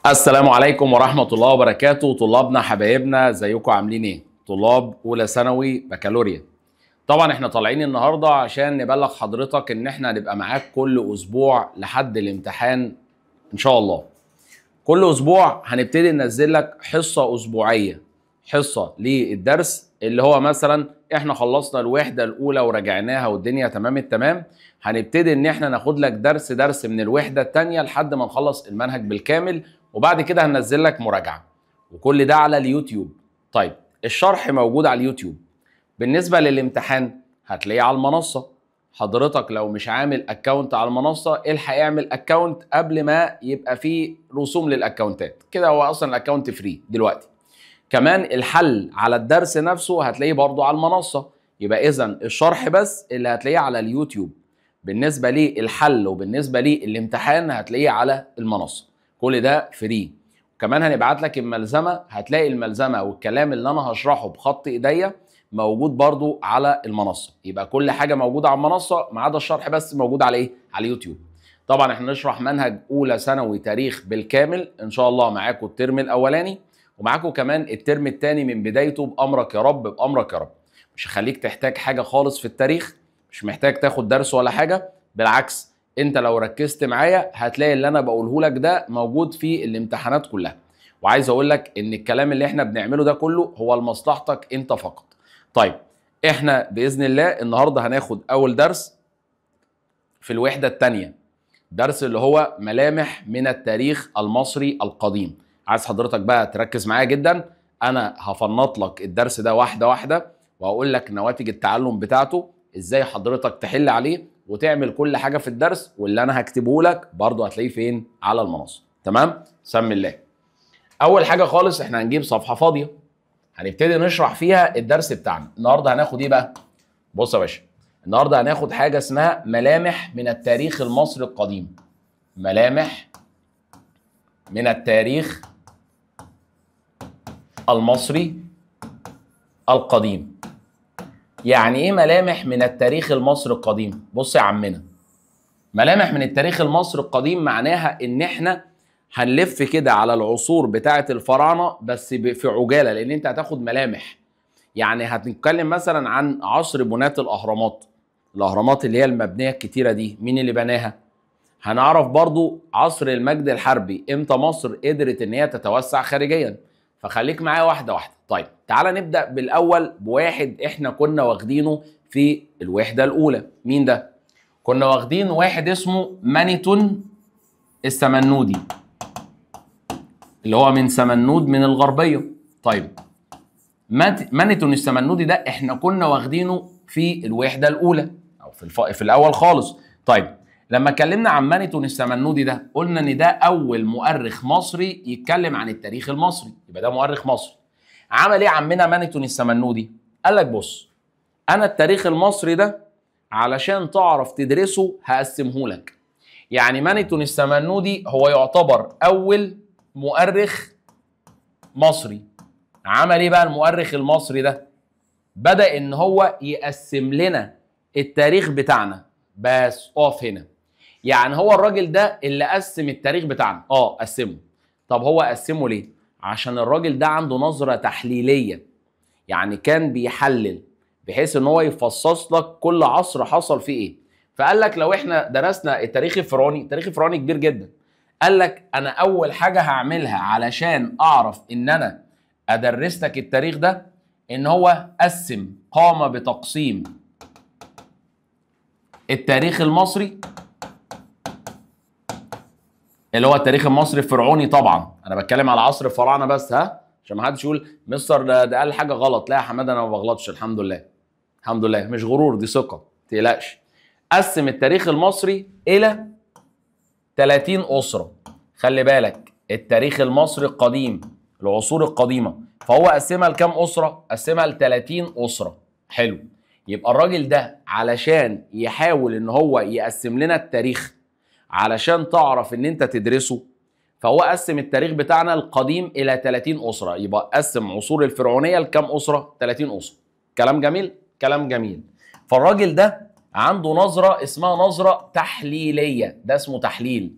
السلام عليكم ورحمة الله وبركاته. طلابنا حبايبنا ازيكم عاملين ايه؟ طلاب اولى ثانوي بكالوريا. طبعا احنا طالعين النهارده عشان نبلغ حضرتك ان احنا هنبقى معاك كل اسبوع لحد الامتحان ان شاء الله. كل اسبوع هنبتدي ننزل لك حصة اسبوعية، حصة للدرس اللي هو مثلا احنا خلصنا الوحدة الاولى وراجعناها والدنيا تمام التمام، هنبتدي ان احنا ناخد لك درس من الوحدة التانية لحد ما نخلص المنهج بالكامل، وبعد كده هننزل لك مراجعة، وكل ده على اليوتيوب. طيب الشرح موجود على اليوتيوب. بالنسبة للامتحان هتلاقيه على المنصة. حضرتك لو مش عامل اكونت على المنصة الحق اعمل اكونت قبل ما يبقى فيه رسوم للاكونتات، كده هو اصلا الاكونت فري دلوقتي. كمان الحل على الدرس نفسه هتلاقيه برضو على المنصة، يبقى اذا الشرح بس اللي هتلاقيه على اليوتيوب. بالنسبة للحل وبالنسبة للامتحان هتلاقيه على المنصة، كل ده فري. كمان هنبعت لك الملزمة، هتلاقي الملزمة والكلام اللي انا هشرحه بخط ايديا موجود برضو على المنصة. يبقى كل حاجة موجودة على المنصة ما عدا الشرح بس موجود على ايه؟ على اليوتيوب. طبعا احنا نشرح منهج اولى ثانوي تاريخ بالكامل ان شاء الله، معاكم الترم الاولاني ومعاكم كمان الترم الثاني من بدايته، بامرك يا رب بامرك يا رب. مش هخليك تحتاج حاجة خالص في التاريخ، مش محتاج تاخد درس ولا حاجة، بالعكس انت لو ركزت معايا هتلاقي اللي انا بقوله لك ده موجود في الامتحانات كلها. وعايز اقول لك ان الكلام اللي احنا بنعمله ده كله هو لمصلحتك انت فقط. طيب احنا باذن الله النهارده هناخد اول درس في الوحده الثانيه، درس اللي هو ملامح من التاريخ المصري القديم. عايز حضرتك بقى تركز معايا جدا، انا هفنط لك الدرس ده واحده واحده وهقول لك نواتج التعلم بتاعته، ازاي حضرتك تحل عليه وتعمل كل حاجه في الدرس، واللي انا هكتبه لك برضه هتلاقيه فين؟ على المنصه. تمام؟ سمي الله. اول حاجه خالص احنا هنجيب صفحه فاضيه هنبتدي نشرح فيها الدرس بتاعنا. النهارده هناخد ايه بقى؟ بص يا باشا، النهارده هناخد حاجه اسمها ملامح من التاريخ المصري القديم. ملامح من التاريخ المصري القديم. يعني ايه ملامح من التاريخ المصري القديم؟ بص يا عمنا، ملامح من التاريخ المصري القديم معناها ان احنا هنلف كده على العصور بتاعه الفراعنه بس في عجاله، لان انت هتاخد ملامح. يعني هنتكلم مثلا عن عصر بناة الاهرامات، الاهرامات اللي هي المبنيه الكتيره دي، مين اللي بناها؟ هنعرف برضو عصر المجد الحربي، امتى مصر قدرت ان هي تتوسع خارجيا. فخليك معايا واحده واحده. طيب تعالى نبدا بالاول بواحد احنا كنا واخدينه في الوحده الاولى. مين ده؟ كنا واخدين واحد اسمه مانيتون السمنودي، اللي هو من سمنود من الغربيه. طيب مانيتون السمنودي ده احنا كنا واخدينه في الوحده الاولى او في الاول خالص. طيب لما اتكلمنا عن مانيتون السمنودي ده قلنا ان ده اول مؤرخ مصري يتكلم عن التاريخ المصري، يبقى ده مؤرخ مصري. عمل ايه عمنا مانيتون السمنودي؟ قال لك بص، انا التاريخ المصري ده علشان تعرف تدرسه هقسمه لك. يعني مانيتون السمنودي هو يعتبر اول مؤرخ مصري. عمل ايه بقى المؤرخ المصري ده؟ بدأ ان هو يقسم لنا التاريخ بتاعنا. بس اقف هنا، يعني هو الراجل ده اللي قسم التاريخ بتاعنا؟ قسمه. طب هو قسمه ليه؟ عشان الراجل ده عنده نظرة تحليلية، يعني كان بيحلل بحيث ان هو يفصص لك كل عصر حصل فيه ايه. فقال لك لو احنا درسنا التاريخ الفرعوني، التاريخ الفرعوني كبير جدا، قال لك انا اول حاجة هعملها علشان اعرف ان انا ادرس لك التاريخ ده، ان هو قام بتقسيم التاريخ المصري، اللي هو التاريخ المصري الفرعوني. طبعا انا بتكلم على عصر الفراعنه بس، عشان ما حدش يقول مستر ده قال حاجه غلط. لا يا حماده انا ما بغلطش، الحمد لله. الحمد لله، مش غرور، دي ثقه، ما تقلقش. قسم التاريخ المصري الى 30 اسره. خلي بالك التاريخ المصري القديم، العصور القديمه، فهو قسمها لكام اسره؟ قسمها ل 30 اسره. حلو. يبقى الراجل ده علشان يحاول ان هو يقسم لنا التاريخ علشان تعرف ان انت تدرسه، فهو قسم التاريخ بتاعنا القديم الى 30 اسره. يبقى قسم عصور الفرعونيه لكام اسره؟ 30 اسره. كلام جميل؟ كلام جميل. فالراجل ده عنده نظره اسمها نظره تحليليه، ده اسمه تحليل.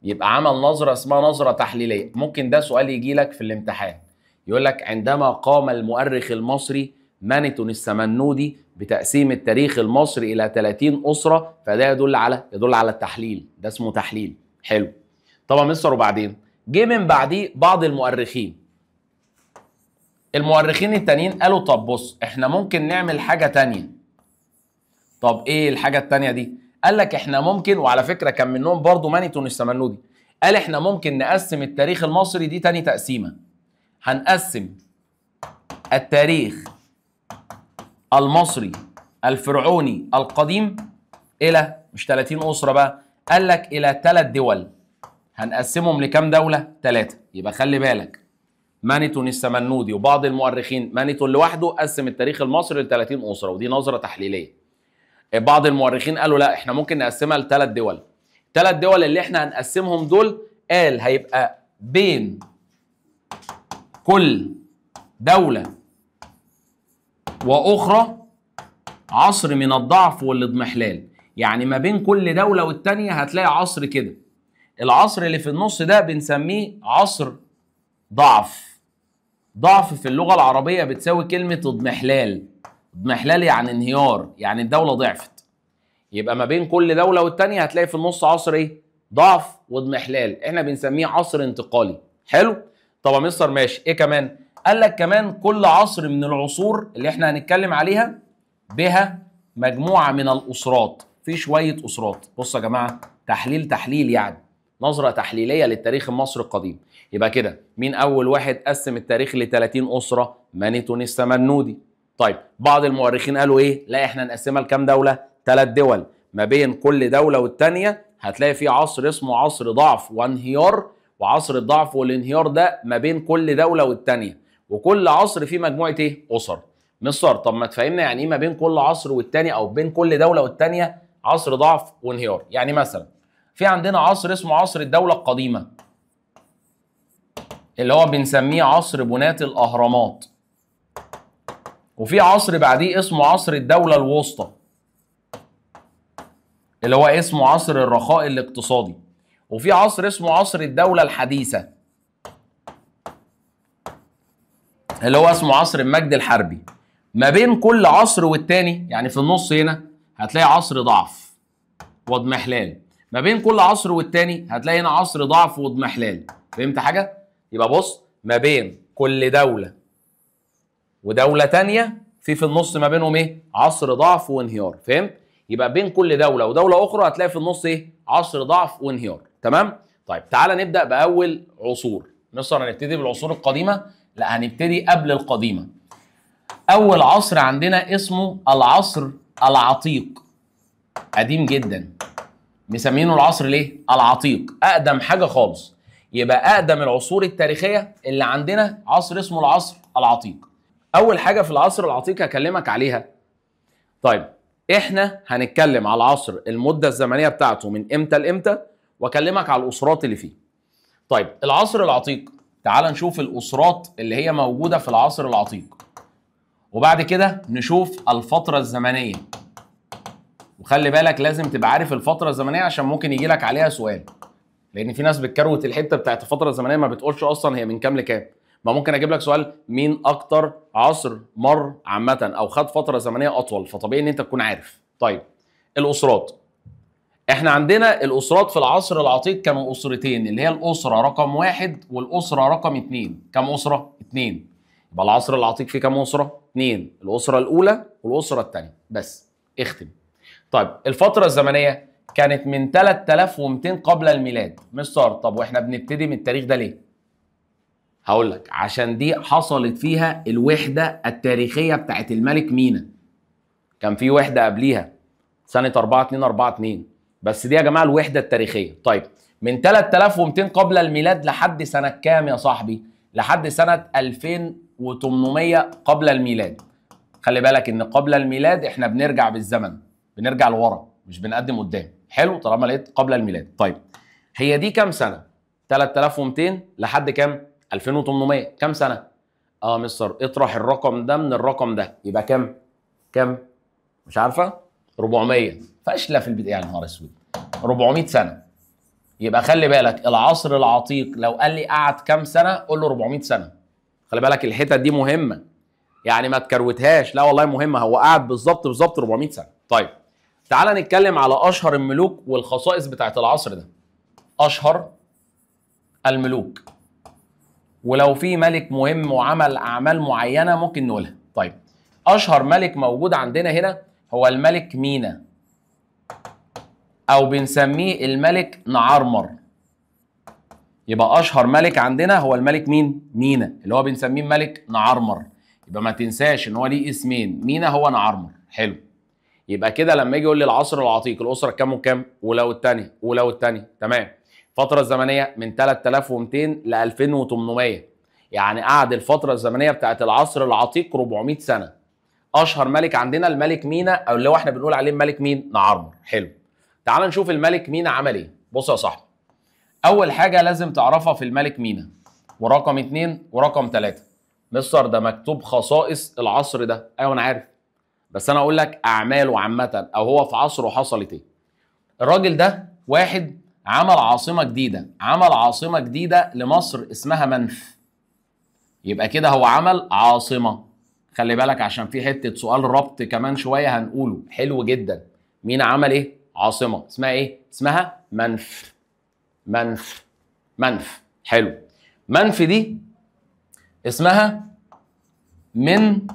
يبقى عمل نظرة اسمها نظرة تحليلية. ممكن ده سؤال يجي لك في الامتحان، يقول لك عندما قام المؤرخ المصري مانيتون السمنودي بتقسيم التاريخ المصري إلى 30 أسرة، فده يدل على التحليل، ده اسمه تحليل. حلو. طبعا مستر، وبعدين جه من بعديه بعض المؤرخين التانيين قالوا طب بص، احنا ممكن نعمل حاجة تانية. طب ايه الحاجة التانية دي؟ قال لك احنا ممكن، وعلى فكرة كان منهم برضو مانيتون السمنودي، قال احنا ممكن نقسم التاريخ المصري دي تاني تقسيمة. هنقسم التاريخ المصري الفرعوني القديم إلى مش 30 أسرة بقى، قال لك إلى 3 دول. هنقسمهم لكام دولة؟ 3. يبقى خلي بالك، مانيتون السمنودي وبعض المؤرخين، مانيتون لوحده قسم التاريخ المصري ل 30 أسرة، ودي نظرة تحليلية. بعض المؤرخين قالوا لا، احنا ممكن نقسمها ل3 دول. 3 دول اللي احنا هنقسمهم دول، قال هيبقى بين كل دولة وأخرى عصر من الضعف والاضمحلال. يعني ما بين كل دولة والتانية هتلاقي عصر كده، العصر اللي في النص ده بنسميه عصر ضعف. ضعف في اللغة العربية بتساوي كلمة اضمحلال. اضمحلال يعني انهيار، يعني الدولة ضعفت. يبقى ما بين كل دولة والتانية هتلاقي في النص عصر ايه؟ ضعف واضمحلال، احنا بنسميه عصر انتقالي. حلو؟ طب يا مستر ماشي، ايه كمان؟ قال لك كمان كل عصر من العصور اللي احنا هنتكلم عليها بها مجموعة من الأسرات، في شوية أسرات. بصوا يا جماعة، تحليل يعني نظرة تحليلية للتاريخ المصري القديم. يبقى كده مين أول واحد قسم التاريخ ل 30 أسرة؟ مانيتون السمنودي. طيب بعض المؤرخين قالوا إيه؟ لا إحنا نقسمها لكام دولة؟ 3 دول. ما بين كل دولة والتانية هتلاقي في عصر اسمه عصر ضعف وانهيار، وعصر الضعف والانهيار ده ما بين كل دولة والتانية، وكل عصر فيه مجموعة إيه؟ أسر. مستر طب ما تفهمنا يعني ايه ما بين كل عصر والتاني او بين كل دوله والتانيه عصر ضعف وانهيار؟ يعني مثلا في عندنا عصر اسمه عصر الدوله القديمه، اللي هو بنسميه عصر بناة الاهرامات. وفي عصر بعديه اسمه عصر الدوله الوسطى، اللي هو اسمه عصر الرخاء الاقتصادي. وفي عصر اسمه عصر الدوله الحديثه، اللي هو اسمه عصر المجد الحربي. ما بين كل عصر والتاني يعني في النص هنا هتلاقي عصر ضعف واضمحلال، ما بين كل عصر والتاني هتلاقي هنا عصر ضعف واضمحلال. فهمت حاجة؟ يبقى بص، ما بين كل دولة ودولة تانية في النص ما بينهم ايه؟ عصر ضعف وانهيار. فهمت؟ يبقى بين كل دولة ودولة أخرى هتلاقي في النص ايه؟ عصر ضعف وانهيار. تمام؟ طيب تعالى نبدأ بأول عصور. مصر هنبتدي بالعصور القديمة؟ لا، هنبتدي قبل القديمة. أول عصر عندنا اسمه العصر العتيق، قديم جدا، مسمينه العصر ليه؟ العتيق، أقدم حاجة خالص. يبقى أقدم العصور التاريخية اللي عندنا عصر اسمه العصر العتيق. أول حاجة في العصر العتيق هكلمك عليها. طيب إحنا هنتكلم على العصر المدة الزمنية بتاعته من إمتى لإمتى، وأكلمك على الأسرات اللي فيه. طيب العصر العتيق، تعال نشوف الأسرات اللي هي موجودة في العصر العتيق، وبعد كده نشوف الفترة الزمنية. وخلي بالك لازم تبقى عارف الفترة الزمنية عشان ممكن يجي لك عليها سؤال، لأن في ناس بتكروت الحتة بتاعت الفترة الزمنية ما بتقولش أصلا هي من كام لكام. ما ممكن أجيب لك سؤال مين أكتر عصر مر عامة أو خد فترة زمنية أطول، فطبيعي إن أنت تكون عارف. طيب الأسرات، إحنا عندنا الأسرات في العصر العتيق كانوا أسرتين، اللي هي الأسرة رقم 1 والأسرة رقم 2. كم أسرة؟ 2. يبقى العصر العتيق فيه كم أسرة؟ 2، الأسرة الأولى والأسرة الثانية بس. اختم. طيب الفترة الزمنية كانت من 3200 قبل الميلاد. مستر طب واحنا بنبتدي من التاريخ ده ليه؟ هقول لك، عشان دي حصلت فيها الوحدة التاريخية بتاعت الملك مينا. كان في وحدة قبليها سنة 4242، بس دي يا جماعة الوحدة التاريخية. طيب من 3200 قبل الميلاد لحد سنة كام يا صاحبي؟ لحد سنة 2800 قبل الميلاد. خلي بالك ان قبل الميلاد احنا بنرجع بالزمن، بنرجع لورا مش بنقدم قدام. حلو طالما لقيت قبل الميلاد. طيب هي دي كام سنة؟ 3200 لحد كام؟ 2800. كام سنة؟ مستر اطرح الرقم ده من الرقم ده يبقى كام؟ كام؟ مش عارفة؟ 400. فاشلة في البداية يا نهار اسود. 400 سنة. يبقى خلي بالك العصر العتيق لو قال لي قعد كام سنه قول له 400 سنه. خلي بالك الحتت دي مهمه، يعني ما تكروتهاش، لا والله مهمه، هو قعد بالظبط 400 سنه. طيب تعال نتكلم على اشهر الملوك والخصائص بتاعت العصر ده. اشهر الملوك، ولو في ملك مهم وعمل اعمال معينه ممكن نقولها. طيب اشهر ملك موجود عندنا هنا هو الملك مينا، او بنسميه الملك نعرمر. يبقى اشهر ملك عندنا هو الملك مين؟ مينا، اللي هو بنسميه الملك نعرمر. يبقى ما تنساش ان هو ليه اسمين، مينا هو نعرمر. حلو. يبقى كده لما يجي يقول لي العصر العتيق الاسره كام وكام؟ ولو الثاني تمام. الفتره الزمنيه من 3200 ل 2800، يعني قعد الفتره الزمنيه بتاعت العصر العتيق 400 سنه. اشهر ملك عندنا الملك مينا، او اللي هو احنا بنقول عليه الملك مين؟ نعرمر. حلو. تعال نشوف الملك مينا عمل ايه. بص يا صاحبي، اول حاجه لازم تعرفها في الملك مينا، ورقم 2 ورقم 3، مستر ده مكتوب خصائص العصر ده. ايوه انا عارف، بس انا اقول لك اعماله عامه، او هو في عصره حصلت ايه. الراجل ده واحد عمل عاصمه جديده لمصر اسمها منف. يبقى كده هو عمل عاصمه. خلي بالك عشان في حته سؤال ربط كمان شويه هنقوله حلو جدا. مينا عمل ايه؟ عاصمه اسمها ايه؟ اسمها منف. منف. حلو. منف دي اسمها من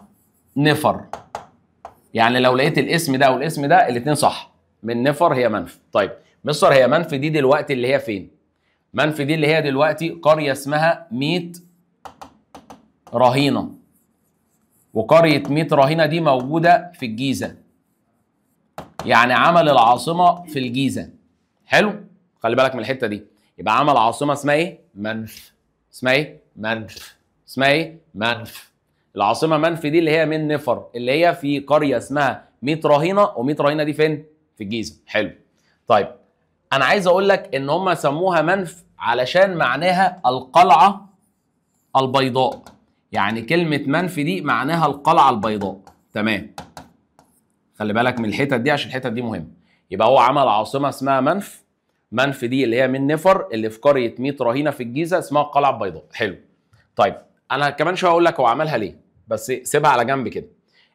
نفر، يعني لو لقيت الاسم ده والاسم ده الاثنين صح. من نفر هي منف. طيب مصر، هي منف دي دلوقتي اللي هي فين؟ منف دي اللي هي دلوقتي قريه اسمها 100 رهينه، وقريه 100 رهينه دي موجوده في الجيزه، يعني عمل العاصمه في الجيزه. حلو. خلي بالك من الحته دي. يبقى عمل عاصمه اسمها ايه؟ منف. اسمها ايه؟ منف. اسمها ايه؟ منف. العاصمه منف دي اللي هي من نفر، اللي هي في قريه اسمها 100 رهينه، و100 رهينه دي فين؟ في الجيزه. حلو. طيب انا عايز اقول لك ان هم سموها منف علشان معناها القلعه البيضاء، يعني كلمه منف دي معناها القلعه البيضاء. تمام. خلي بالك من الحتت دي عشان الحتت دي مهمه. يبقى هو عمل عاصمه اسمها منف. منف دي اللي هي من نفر اللي في قريه 100 رهينه في الجيزه اسمها القلعه البيضاء. حلو. طيب انا كمان شويه اقول لك هو عملها ليه، بس سيبها على جنب كده.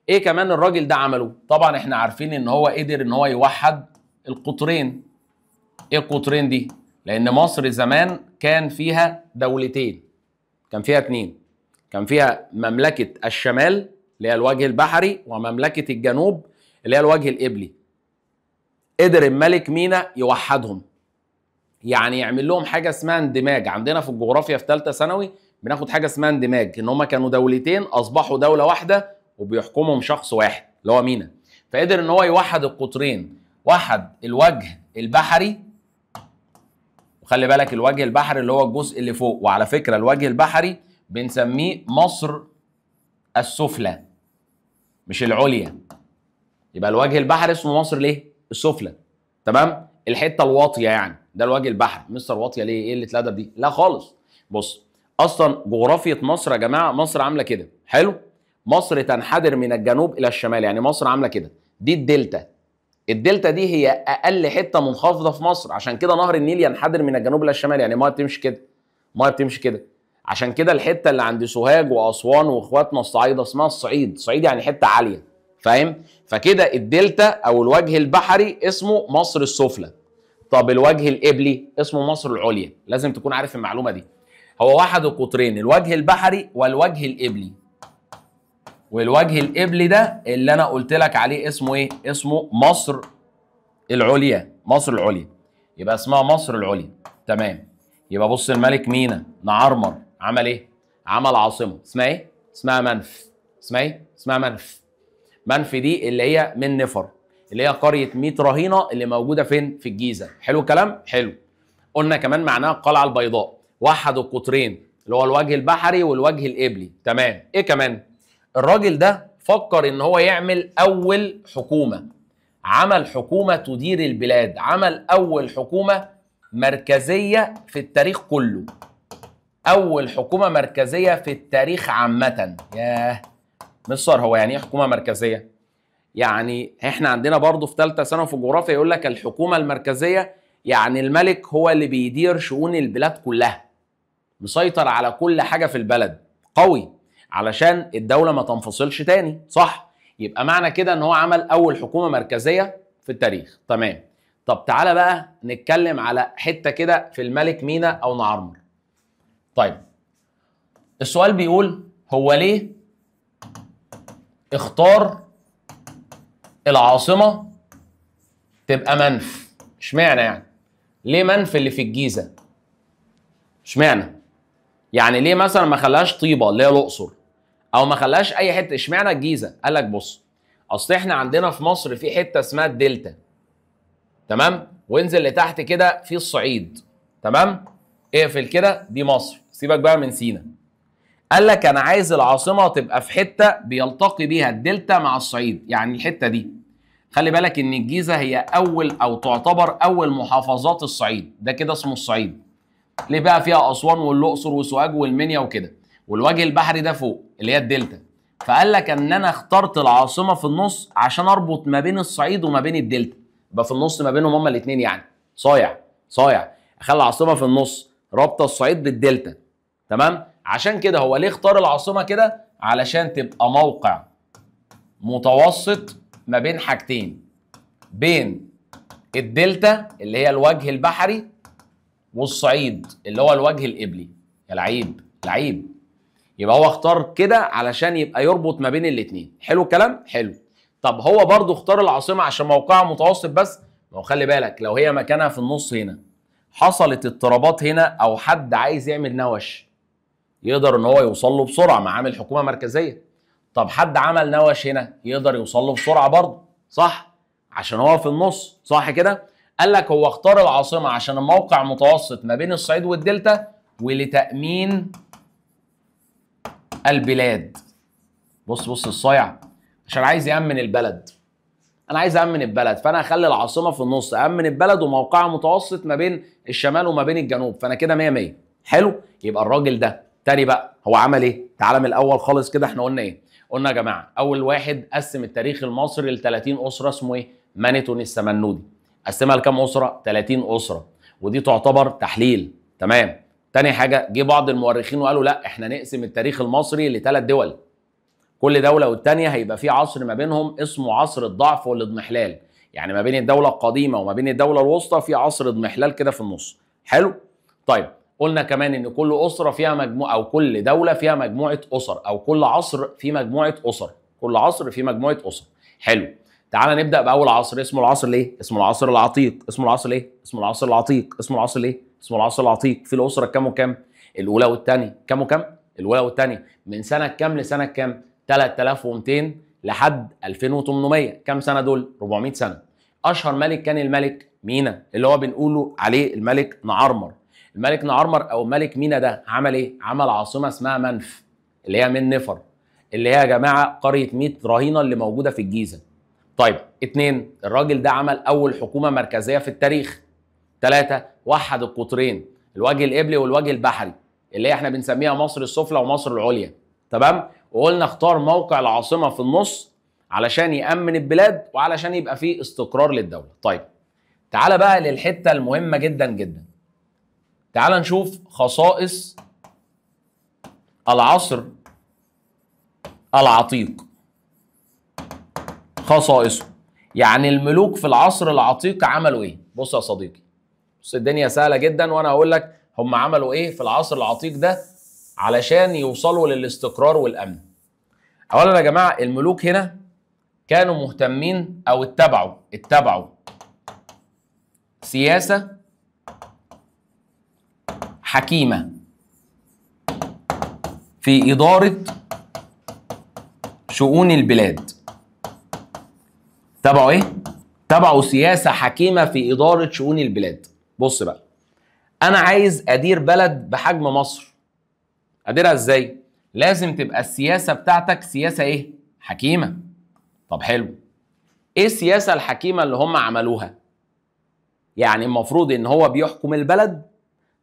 ايه كمان الراجل ده عمله؟ طبعا احنا عارفين ان هو قدر ان هو يوحد القطرين. ايه القطرين دي؟ لان مصر زمان كان فيها دولتين، كان فيها اتنين. كان فيها مملكه الشمال اللي هي الوجه البحري، ومملكه الجنوب اللي هي الوجه القبلي. قدر الملك مينا يوحدهم، يعني يعمل لهم حاجه اسمها اندماج. عندنا في الجغرافيا في ثالثه ثانوي بناخد حاجه اسمها اندماج، ان هم كانوا دولتين اصبحوا دوله واحده وبيحكمهم شخص واحد اللي هو مينا. فقدر ان هو يوحد القطرين، وحد الوجه البحري. وخلي بالك الوجه البحري اللي هو الجزء اللي فوق، وعلى فكره الوجه البحري بنسميه مصر السفلى مش العليا. يبقى الوجه البحري اسمه مصر ليه؟ السفلى. تمام؟ الحته الواطيه يعني ده الوجه البحري. مصر واطيه ليه؟ ايه اللي اتلدب دي؟ لا خالص. بص، اصلا جغرافيه مصر يا جماعه، مصر عامله كده. حلو؟ مصر تنحدر من الجنوب الى الشمال، يعني مصر عامله كده. دي الدلتا. الدلتا دي هي اقل حته منخفضه في مصر، عشان كده نهر النيل ينحدر من الجنوب الى الشمال، يعني الميه بتمشي كده. الميه بتمشي كده. عشان كده الحته اللي عند سوهاج واسوان واخواتنا الصعايده اسمها الصعيد. الصعيد يعني حته عاليه. فاهم؟ فكده الدلتا او الوجه البحري اسمه مصر السفلى. طب الوجه القبلي اسمه مصر العليا. لازم تكون عارف المعلومه دي. هو وحد القطرين، الوجه البحري والوجه القبلي. والوجه القبلي ده اللي انا قلت لك عليه اسمه ايه؟ اسمه مصر العليا. مصر العليا. يبقى اسمها مصر العليا. تمام. يبقى بص، الملك مينا نعرمر عمل ايه؟ عمل عاصمه اسمها ايه؟ اسمها منف. اسمها ايه؟ اسمها منف. منف دي اللي هي من نفر، اللي هي قريه 100 رهينه اللي موجوده فين؟ في الجيزه. حلو الكلام؟ حلو. قلنا كمان معناها القلعه البيضاء. وحد القطرين اللي هو الوجه البحري والوجه القبلي. تمام. ايه كمان؟ الراجل ده فكر ان هو يعمل اول حكومه. عمل حكومه تدير البلاد، عمل اول حكومه مركزيه في التاريخ كله. اول حكومه مركزيه في التاريخ عامه. ياه مصر، هو يعني ايه حكومه مركزيه؟ يعني احنا عندنا برضو في ثالثه ثانوي في الجغرافيا يقول لك الحكومه المركزيه، يعني الملك هو اللي بيدير شؤون البلاد كلها، مسيطر على كل حاجه في البلد، قوي علشان الدوله ما تنفصلش تاني، صح؟ يبقى معنى كده ان هو عمل اول حكومه مركزيه في التاريخ. تمام. طب تعالى بقى نتكلم على حته كده في الملك مينا او نعرمر. طيب السؤال بيقول هو ليه اختار العاصمه تبقى منف؟ اشمعنى يعني؟ ليه منف اللي في الجيزه؟ اشمعنى؟ يعني ليه مثلا ما خلاش طيبه اللي هي الاقصر، او ما خلاش اي حته؟ اشمعنى الجيزه؟ قال لك بص، اصل احنا عندنا في مصر في حته اسمها الدلتا، تمام؟ وانزل لتحت كده في الصعيد، تمام؟ اقفل كده، دي مصر، سيبك بقى من سينا. قال لك انا عايز العاصمه تبقى في حته بيلتقي بيها الدلتا مع الصعيد، يعني الحته دي. خلي بالك ان الجيزه هي اول او تعتبر اول محافظات الصعيد، ده كده اسمه الصعيد. ليه بقى؟ فيها اسوان والاقصر وسوهاج والمنيا وكده، والوجه البحري ده فوق اللي هي الدلتا. فقال لك ان انا اخترت العاصمه في النص عشان اربط ما بين الصعيد وما بين الدلتا، يبقى في النص ما بينهم هما الاثنين، يعني صايع صايع، اخلي العاصمه في النص رابطه الصعيد بالدلتا، تمام؟ عشان كده هو ليه اختار العاصمه كده؟ علشان تبقى موقع متوسط ما بين حاجتين، بين الدلتا اللي هي الوجه البحري والصعيد اللي هو الوجه القبلي. يا لعيب لعيب. يبقى هو اختار كده علشان يبقى يربط ما بين الاثنين. حلو الكلام؟ حلو. طب هو برضو اختار العاصمه عشان موقعها متوسط بس؟ ما هو خلي بالك لو هي مكانها في النص هنا، حصلت اضطرابات هنا او حد عايز يعمل نوش، يقدر ان هو يوصل له بسرعه مع عامل حكومه مركزيه. طب حد عمل نوش هنا، يقدر يوصل له بسرعه برضه، صح؟ عشان هو في النص، صح كده؟ قال لك هو اختار العاصمه عشان الموقع متوسط ما بين الصعيد والدلتا، ولتامين البلاد. بص بص الصايع، عشان عايز يامن البلد. انا عايز امن البلد، فانا هخلي العاصمه في النص، امن البلد وموقعها متوسط ما بين الشمال وما بين الجنوب، فانا كده 100 100. حلو. يبقى الراجل ده تاني بقى هو عمل ايه؟ تعالى من الاول خالص كده، احنا قلنا ايه؟ قلنا يا جماعه اول واحد قسم التاريخ المصري ل 30 اسره، اسمه ايه؟ مانيتون السمنودي. قسمها لكام اسره؟ 30 اسره، ودي تعتبر تحليل، تمام؟ تاني حاجه جه بعض المؤرخين وقالوا لا احنا نقسم التاريخ المصري لثلاث دول، كل دوله والتانيه هيبقى في عصر ما بينهم اسمه عصر الضعف والاضمحلال، يعني ما بين الدوله القديمه وما بين الدوله الوسطى في عصر اضمحلال كده في النص. حلو. طيب قلنا كمان ان كل اسره فيها مجموعه، او كل دوله فيها مجموعه اسر، او كل عصر فيه مجموعه اسر، كل عصر فيه مجموعه اسر. حلو. تعالى نبدا باول عصر، اسمه العصر الايه؟ اسمه العصر العتيق. اسمه العصر الايه؟ اسمه العصر العتيق. اسمه العصر الايه؟ اسمه العصر العتيق. في الاسره كام وكام؟ الاولى والثانيه. كام وكام؟ الاولى والثانيه. من سنه كام لسنه كام؟ 3200 لحد 2800. كام سنه دول؟ 400 سنه. اشهر ملك كان الملك مينا، اللي هو بنقوله عليه الملك نعرمر. الملك نعرمر او الملك مينا ده عمل ايه؟ عمل عاصمه اسمها منف، اللي هي من نفر، اللي هي يا جماعه قريه 100 رهينه اللي موجوده في الجيزه. طيب اتنين، الراجل ده عمل اول حكومه مركزيه في التاريخ. ثلاثه، وحد القطرين، الوجه القبلي والوجه البحري، اللي هي احنا بنسميها مصر السفلى ومصر العليا، تمام؟ وقلنا اختار موقع العاصمه في النص علشان يامن البلاد وعلشان يبقى فيه استقرار للدوله. طيب تعالى بقى للحته المهمه جدا جدا. تعال نشوف خصائص العصر العتيق. خصائصه، يعني الملوك في العصر العتيق عملوا ايه؟ بص يا صديقي، بص الدنيا سهله جدا وانا هقول لك هم عملوا ايه في العصر العتيق ده علشان يوصلوا للاستقرار والامن. اولا يا جماعه الملوك هنا كانوا مهتمين او اتبعوا سياسه حكيمه في اداره شؤون البلاد. تبعوا ايه؟ تبعوا سياسه حكيمه في اداره شؤون البلاد. بص بقى، انا عايز ادير بلد بحجم مصر، اديرها ازاي؟ لازم تبقى السياسه بتاعتك سياسه ايه؟ حكيمه. طب حلو، ايه السياسه الحكيمه اللي هم عملوها؟ يعني المفروض ان هو بيحكم البلد،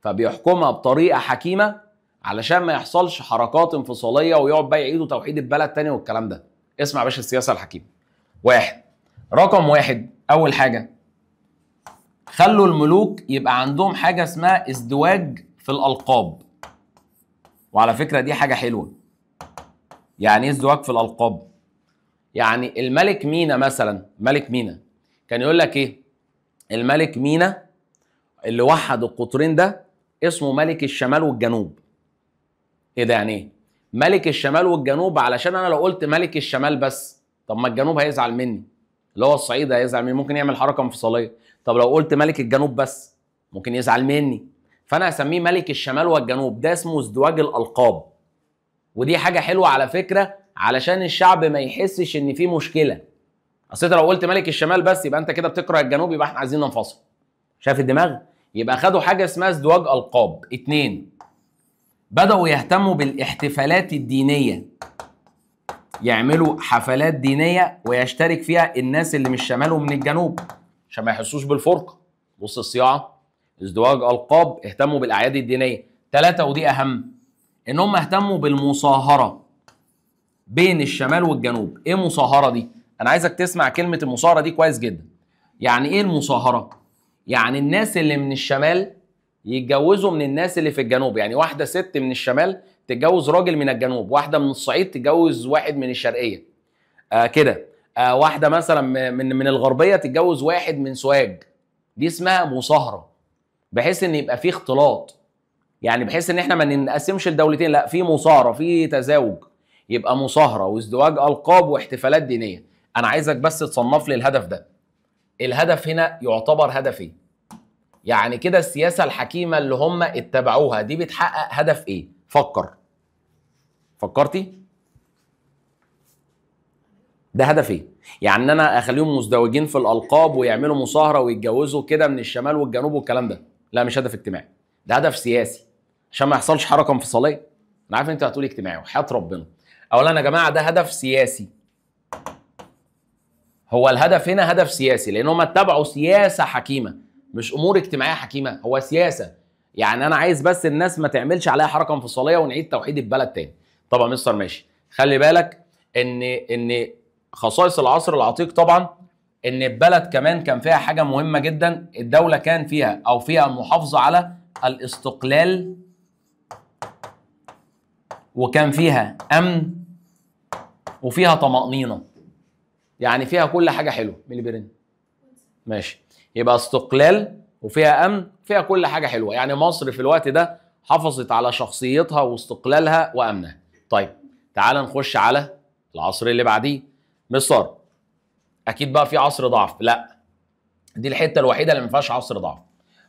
فبيحكمها بطريقه حكيمه علشان ما يحصلش حركات انفصاليه ويقعد بقى يعيدوا توحيد البلد تاني والكلام ده. اسمع يا باشا السياسه الحكيمه. رقم واحد، اول حاجه خلوا الملوك يبقى عندهم حاجه اسمها ازدواج في الالقاب. وعلى فكره دي حاجه حلوه. يعني ايه ازدواج في الالقاب؟ يعني الملك مينا مثلا، ملك مينا كان يقول لك ايه؟ الملك مينا اللي وحد القطرين ده اسمه ملك الشمال والجنوب. ايه ده يعني ايه؟ ملك الشمال والجنوب علشان انا لو قلت ملك الشمال بس، طب ما الجنوب هيزعل مني، اللي هو الصعيد هيزعل مني، ممكن يعمل حركه انفصاليه. طب لو قلت ملك الجنوب بس ممكن يزعل مني، فانا هسميه ملك الشمال والجنوب. ده اسمه ازدواج الالقاب. ودي حاجه حلوه على فكره علشان الشعب ما يحسش ان في مشكله. اصل انت لو قلت ملك الشمال بس يبقى انت كده بتكره الجنوب، يبقى احنا عايزين ننفصل. شايف الدماغ؟ يبقى خدوا حاجه اسمها ازدواج القاب. 2، بدأوا يهتموا بالاحتفالات الدينيه، يعملوا حفلات دينيه ويشترك فيها الناس اللي من الشمال ومن الجنوب عشان ما يحسوش بالفرقه. بص الصياعه، ازدواج القاب، اهتموا بالاعياد الدينيه. 3 ودي اهم، ان هم اهتموا بالمصاهره بين الشمال والجنوب. ايه مصاهره دي؟ انا عايزك تسمع كلمه المصاهره دي كويس جدا. يعني ايه المصاهره؟ يعني الناس اللي من الشمال يتجوزوا من الناس اللي في الجنوب. يعني واحده ست من الشمال تتجوز راجل من الجنوب، واحده من الصعيد تتجوز واحد من الشرقيه. كده. واحده مثلا من الغربيه تتجوز واحد من سوهاج. دي اسمها مصاهره، بحيث ان يبقى في اختلاط. يعني بحيث ان احنا ما ننقسمش الدولتين، لا، في مصاهره، في تزاوج. يبقى مصاهره وازدواج القاب واحتفالات دينيه. انا عايزك بس تصنف لي الهدف ده. الهدف هنا يعتبر هدف ايه؟ يعني كده السياسه الحكيمه اللي هم اتبعوها دي بتحقق هدف ايه؟ فكر. فكرتي؟ ده هدف ايه؟ يعني ان انا اخليهم مزدوجين في الالقاب ويعملوا مصاهره ويتجوزوا كده من الشمال والجنوب والكلام ده؟ لا، مش هدف اجتماعي، ده هدف سياسي عشان ما يحصلش حركه انفصاليه. انا عارف انت هتقولي اجتماعي وحياه ربنا. اولا يا جماعه ده هدف سياسي. هو الهدف هنا هدف سياسي لان هم اتبعوا سياسه حكيمه، مش امور اجتماعيه حكيمه، هو سياسه. يعني انا عايز بس الناس ما تعملش عليها حركه انفصاليه ونعيد توحيد البلد تاني. طبعا مستر ماشي، خلي بالك ان خصائص العصر العتيق طبعا ان البلد كمان كان فيها حاجه مهمه جدا. الدوله كان فيها او فيها المحافظه على الاستقلال، وكان فيها امن، وفيها طمأنينه. يعني فيها كل حاجه حلوه. مين اللي بيرن؟ ماشي. يبقى استقلال وفيها امن، فيها كل حاجه حلوه. يعني مصر في الوقت ده حافظت على شخصيتها واستقلالها وامنها. طيب تعال نخش على العصر اللي بعديه. مصر اكيد بقى في عصر ضعف؟ لا، دي الحته الوحيده اللي ما فيهاش عصر ضعف.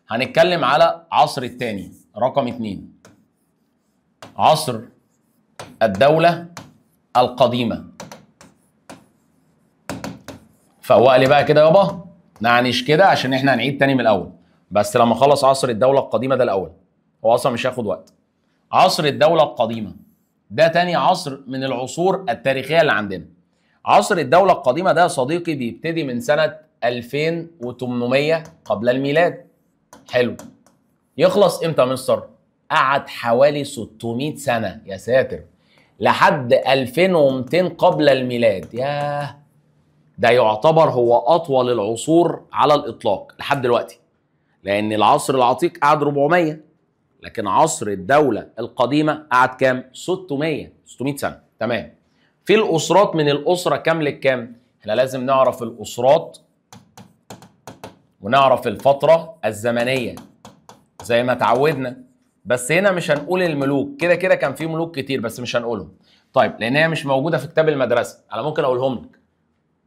هنتكلم على عصر الثاني رقم 2، عصر الدوله القديمه. فوق لي بقى كده يابا، نعنيش كده عشان احنا هنعيد تاني من الاول. بس لما اخلص عصر الدوله القديمه ده الاول، هو اصلا مش هياخد وقت. عصر الدوله القديمه ده تاني عصر من العصور التاريخيه اللي عندنا. عصر الدوله القديمه ده يا صديقي بيبتدي من سنه 2800 قبل الميلاد. حلو. يخلص امتى يا مستر؟ قعد حوالي 600 سنه، يا ساتر، لحد 2200 قبل الميلاد. ياه، ده يعتبر هو اطول العصور على الاطلاق لحد دلوقتي. لان العصر العتيق قعد 400، لكن عصر الدوله القديمه قعد كام؟ 600 سنه. تمام. في الاسرات من الاسره كام لكام؟ احنا لازم نعرف الاسرات ونعرف الفتره الزمنيه زي ما اتعودنا. بس هنا مش هنقول الملوك، كده كده كان في ملوك كتير بس مش هنقولهم. طيب لان هي مش موجوده في كتاب المدرسه، انا ممكن اقولهم لك.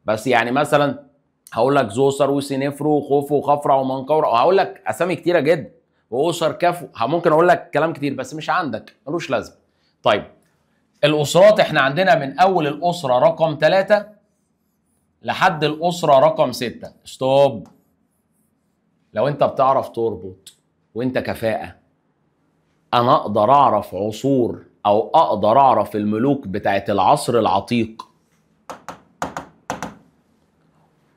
بس يعني مثلا هقول لك زوسر وسينفرو وخوفو وخفرع ومنقورة، وهقول لك اسامي كتيره جدا، واسر كفو، ممكن اقول لك كلام كتير بس مش عندك، ملوش لازمه. طيب الاسرات احنا عندنا من اول الاسره رقم 3 لحد الاسره رقم 6. ستوب. لو انت بتعرف تربط وانت كفاءه، انا اقدر اعرف عصور او اقدر اعرف الملوك بتاعت العصر العتيق،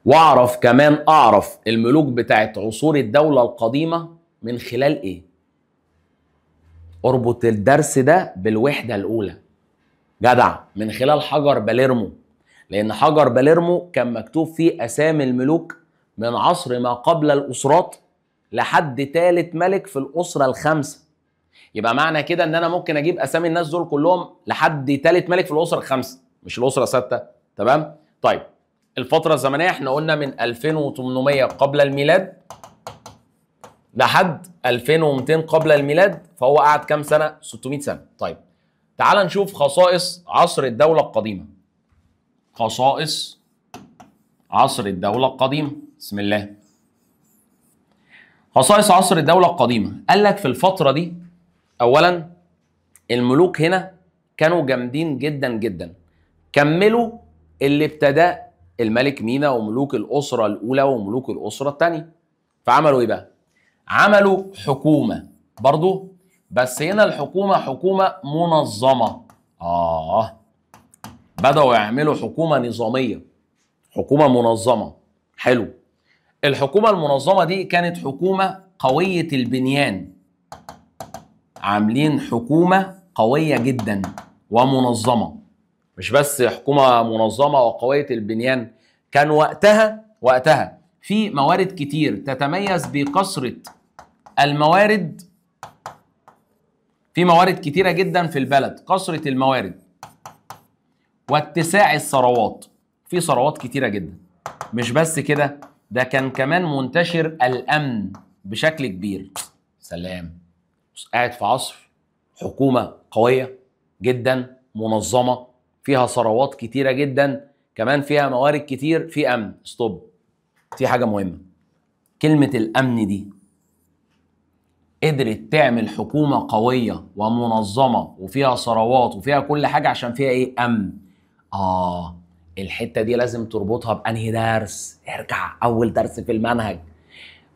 واعرف كمان اعرف الملوك بتاعت عصور الدولة القديمة من خلال ايه؟ اربط الدرس ده بالوحدة الاولى. جدع، من خلال حجر باليرمو. لان حجر باليرمو كان مكتوب فيه اسامي الملوك من عصر ما قبل الاسرات لحد ثالث ملك في الاسره الخامسه. يبقى معنى كده ان انا ممكن اجيب اسامي الناس دول كلهم لحد ثالث ملك في الاسره الخامسه، مش الاسره السادسه. تمام؟ طيب الفتره الزمنيه احنا قلنا من 2800 قبل الميلاد لحد 2200 قبل الميلاد، فهو قعد كام سنه؟ 600 سنه. طيب تعال نشوف خصائص عصر الدوله القديمه. خصائص عصر الدوله القديمه، بسم الله. خصائص عصر الدوله القديمه، قال لك في الفتره دي اولا الملوك هنا كانوا جامدين جدا جدا، كملوا اللي ابتدى الملك مينا وملوك الاسره الاولى وملوك الاسره الثانيه. فعملوا ايه بقى؟ عملوا حكومه برضو، بس هنا الحكومه حكومه منظمه. بدأوا يعملوا حكومه نظاميه، حكومه منظمه. حلو. الحكومه المنظمه دي كانت حكومه قويه البنيان، عاملين حكومه قويه جدا ومنظمه. مش بس حكومه منظمه وقويه البنيان، كان وقتها في موارد كتير تتميز بكثره الموارد. في موارد كتيره جدا في البلد، كثره الموارد واتساع الثروات. في ثروات كتيره جدا. مش بس كده، ده كان كمان منتشر الامن بشكل كبير. سلام. قاعد في عصر حكومه قويه جدا منظمه، فيها ثروات كتيره جدا، كمان فيها موارد كتير، في امن. ستوب، في حاجه مهمه. كلمه الامن دي قدرت تعمل حكومه قويه ومنظمه وفيها ثروات وفيها كل حاجه عشان فيها ايه؟ امن. الحته دي لازم تربطها بانهي درس؟ ارجع اول درس في المنهج،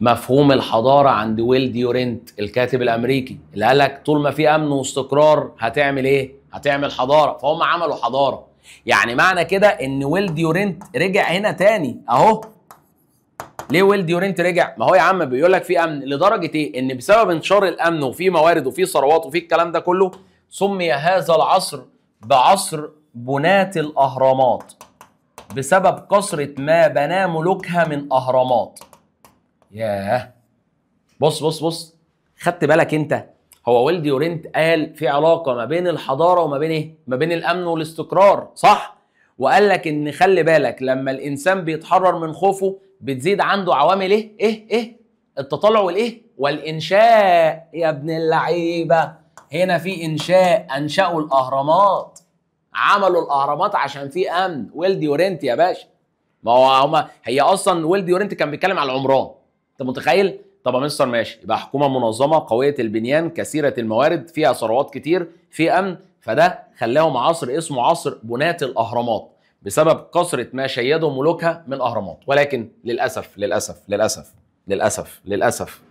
مفهوم الحضاره عند ويل ديورنت الكاتب الامريكي، اللي قال لك طول ما في امن واستقرار هتعمل ايه؟ هتعمل حضاره. فهم عملوا حضاره. يعني معنى كده ان ويل ديورنت رجع هنا تاني اهو. ليه ويل ديورنت رجع؟ ما هو يا عم بيقول لك في امن لدرجه ايه؟ ان بسبب انتشار الامن وفي موارد وفي ثروات وفي الكلام ده كله، سمي هذا العصر بعصر بناة الاهرامات، بسبب كثره ما بناه ملوكها من اهرامات. ياه. بص خدت بالك انت؟ هو ويل ديورنت قال في علاقه ما بين الحضاره وما بين ايه؟ ما بين الامن والاستقرار، صح؟ وقال لك ان خلي بالك لما الانسان بيتحرر من خوفه بتزيد عنده عوامل ايه؟ التطلع والايه؟ والانشاء. يا ابن اللعيبه، هنا في انشاء، انشأوا الاهرامات، عملوا الاهرامات عشان في امن. ويل ديورنت يا باشا. ما هو هي اصلا ويل ديورنت كان بيتكلم على العمران، انت متخيل؟ طب يا مستر ماشي، يبقى حكومه منظمه قويه البنيان كثيره الموارد فيها ثروات كتير في امن، فده خلاهم عصر اسمه عصر بناة الاهرامات بسبب كثره ما شيدوا ملوكها من اهرامات. ولكن للاسف للاسف للاسف للاسف للاسف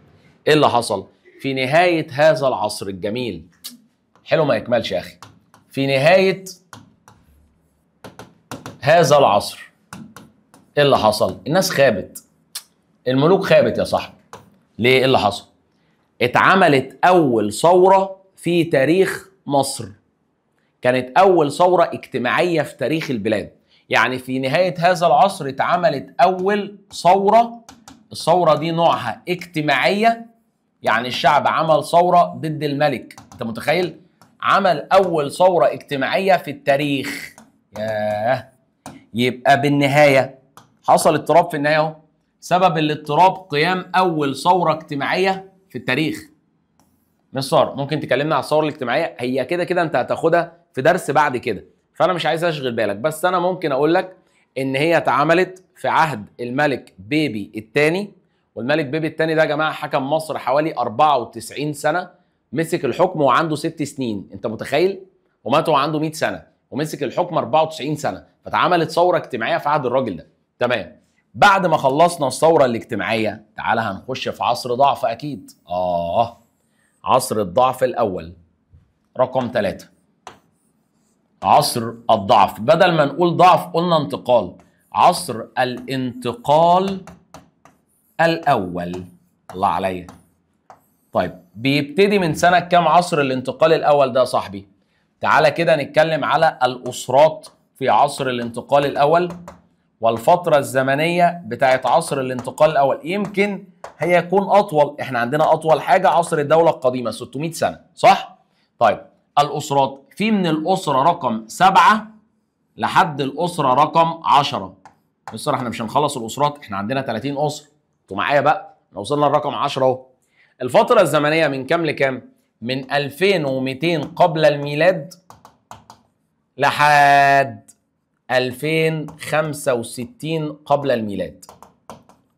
ايه اللي حصل؟ في نهايه هذا العصر الجميل، حلو ما يكملش يا اخي، في نهايه هذا العصر ايه اللي حصل؟ الناس خابت، الملوك خابت يا صاحبي. ليه؟ ايه اللي حصل؟ اتعملت اول ثوره في تاريخ مصر، كانت اول ثوره اجتماعيه في تاريخ البلاد. يعني في نهايه هذا العصر اتعملت اول ثوره، الثوره دي نوعها اجتماعيه، يعني الشعب عمل ثوره ضد الملك. انت متخيل؟ عمل اول ثوره اجتماعيه في التاريخ. ياه. يبقى بالنهايه حصل اضطراب في النهايه اهو. سبب الاضطراب قيام اول ثوره اجتماعيه في التاريخ. مستر ممكن تكلمنا على الثوره الاجتماعيه؟ هي كده كده انت هتاخدها في درس بعد كده، فانا مش عايز اشغل بالك، بس انا ممكن اقول لك ان هي اتعملت في عهد الملك بيبي الثاني. والملك بيبي الثاني ده يا جماعه حكم مصر حوالي 94 سنه، مسك الحكم وعنده 6 سنين، انت متخيل؟ ومات وعنده 100 سنه ومسك الحكم 94 سنه، فاتعملت ثوره اجتماعيه في عهد الراجل ده. تمام. بعد ما خلصنا الثوره الاجتماعيه تعالى هنخش في عصر ضعف اكيد. عصر الضعف الاول رقم 3. عصر الضعف، بدل ما نقول ضعف قلنا انتقال. عصر الانتقال الاول. الله عليا. طيب بيبتدي من سنه كام عصر الانتقال الاول ده يا صاحبي؟ تعالى كده نتكلم على الاسرات في عصر الانتقال الاول، والفترة الزمنية بتاعت عصر الانتقال الأول يمكن هي يكون أطول. إحنا عندنا أطول حاجة عصر الدولة القديمة 600 سنة، صح؟ طيب الأسرات، في من الأسرة رقم 7 لحد الأسرة رقم 10. مصر إحنا مش هنخلص الأسرات، إحنا عندنا 30 أسرة. أنتوا معايا بقى؟ إحنا وصلنا لرقم 10 أهو. الفترة الزمنية من كام لكام؟ من 2200 قبل الميلاد لحد 2065 قبل الميلاد.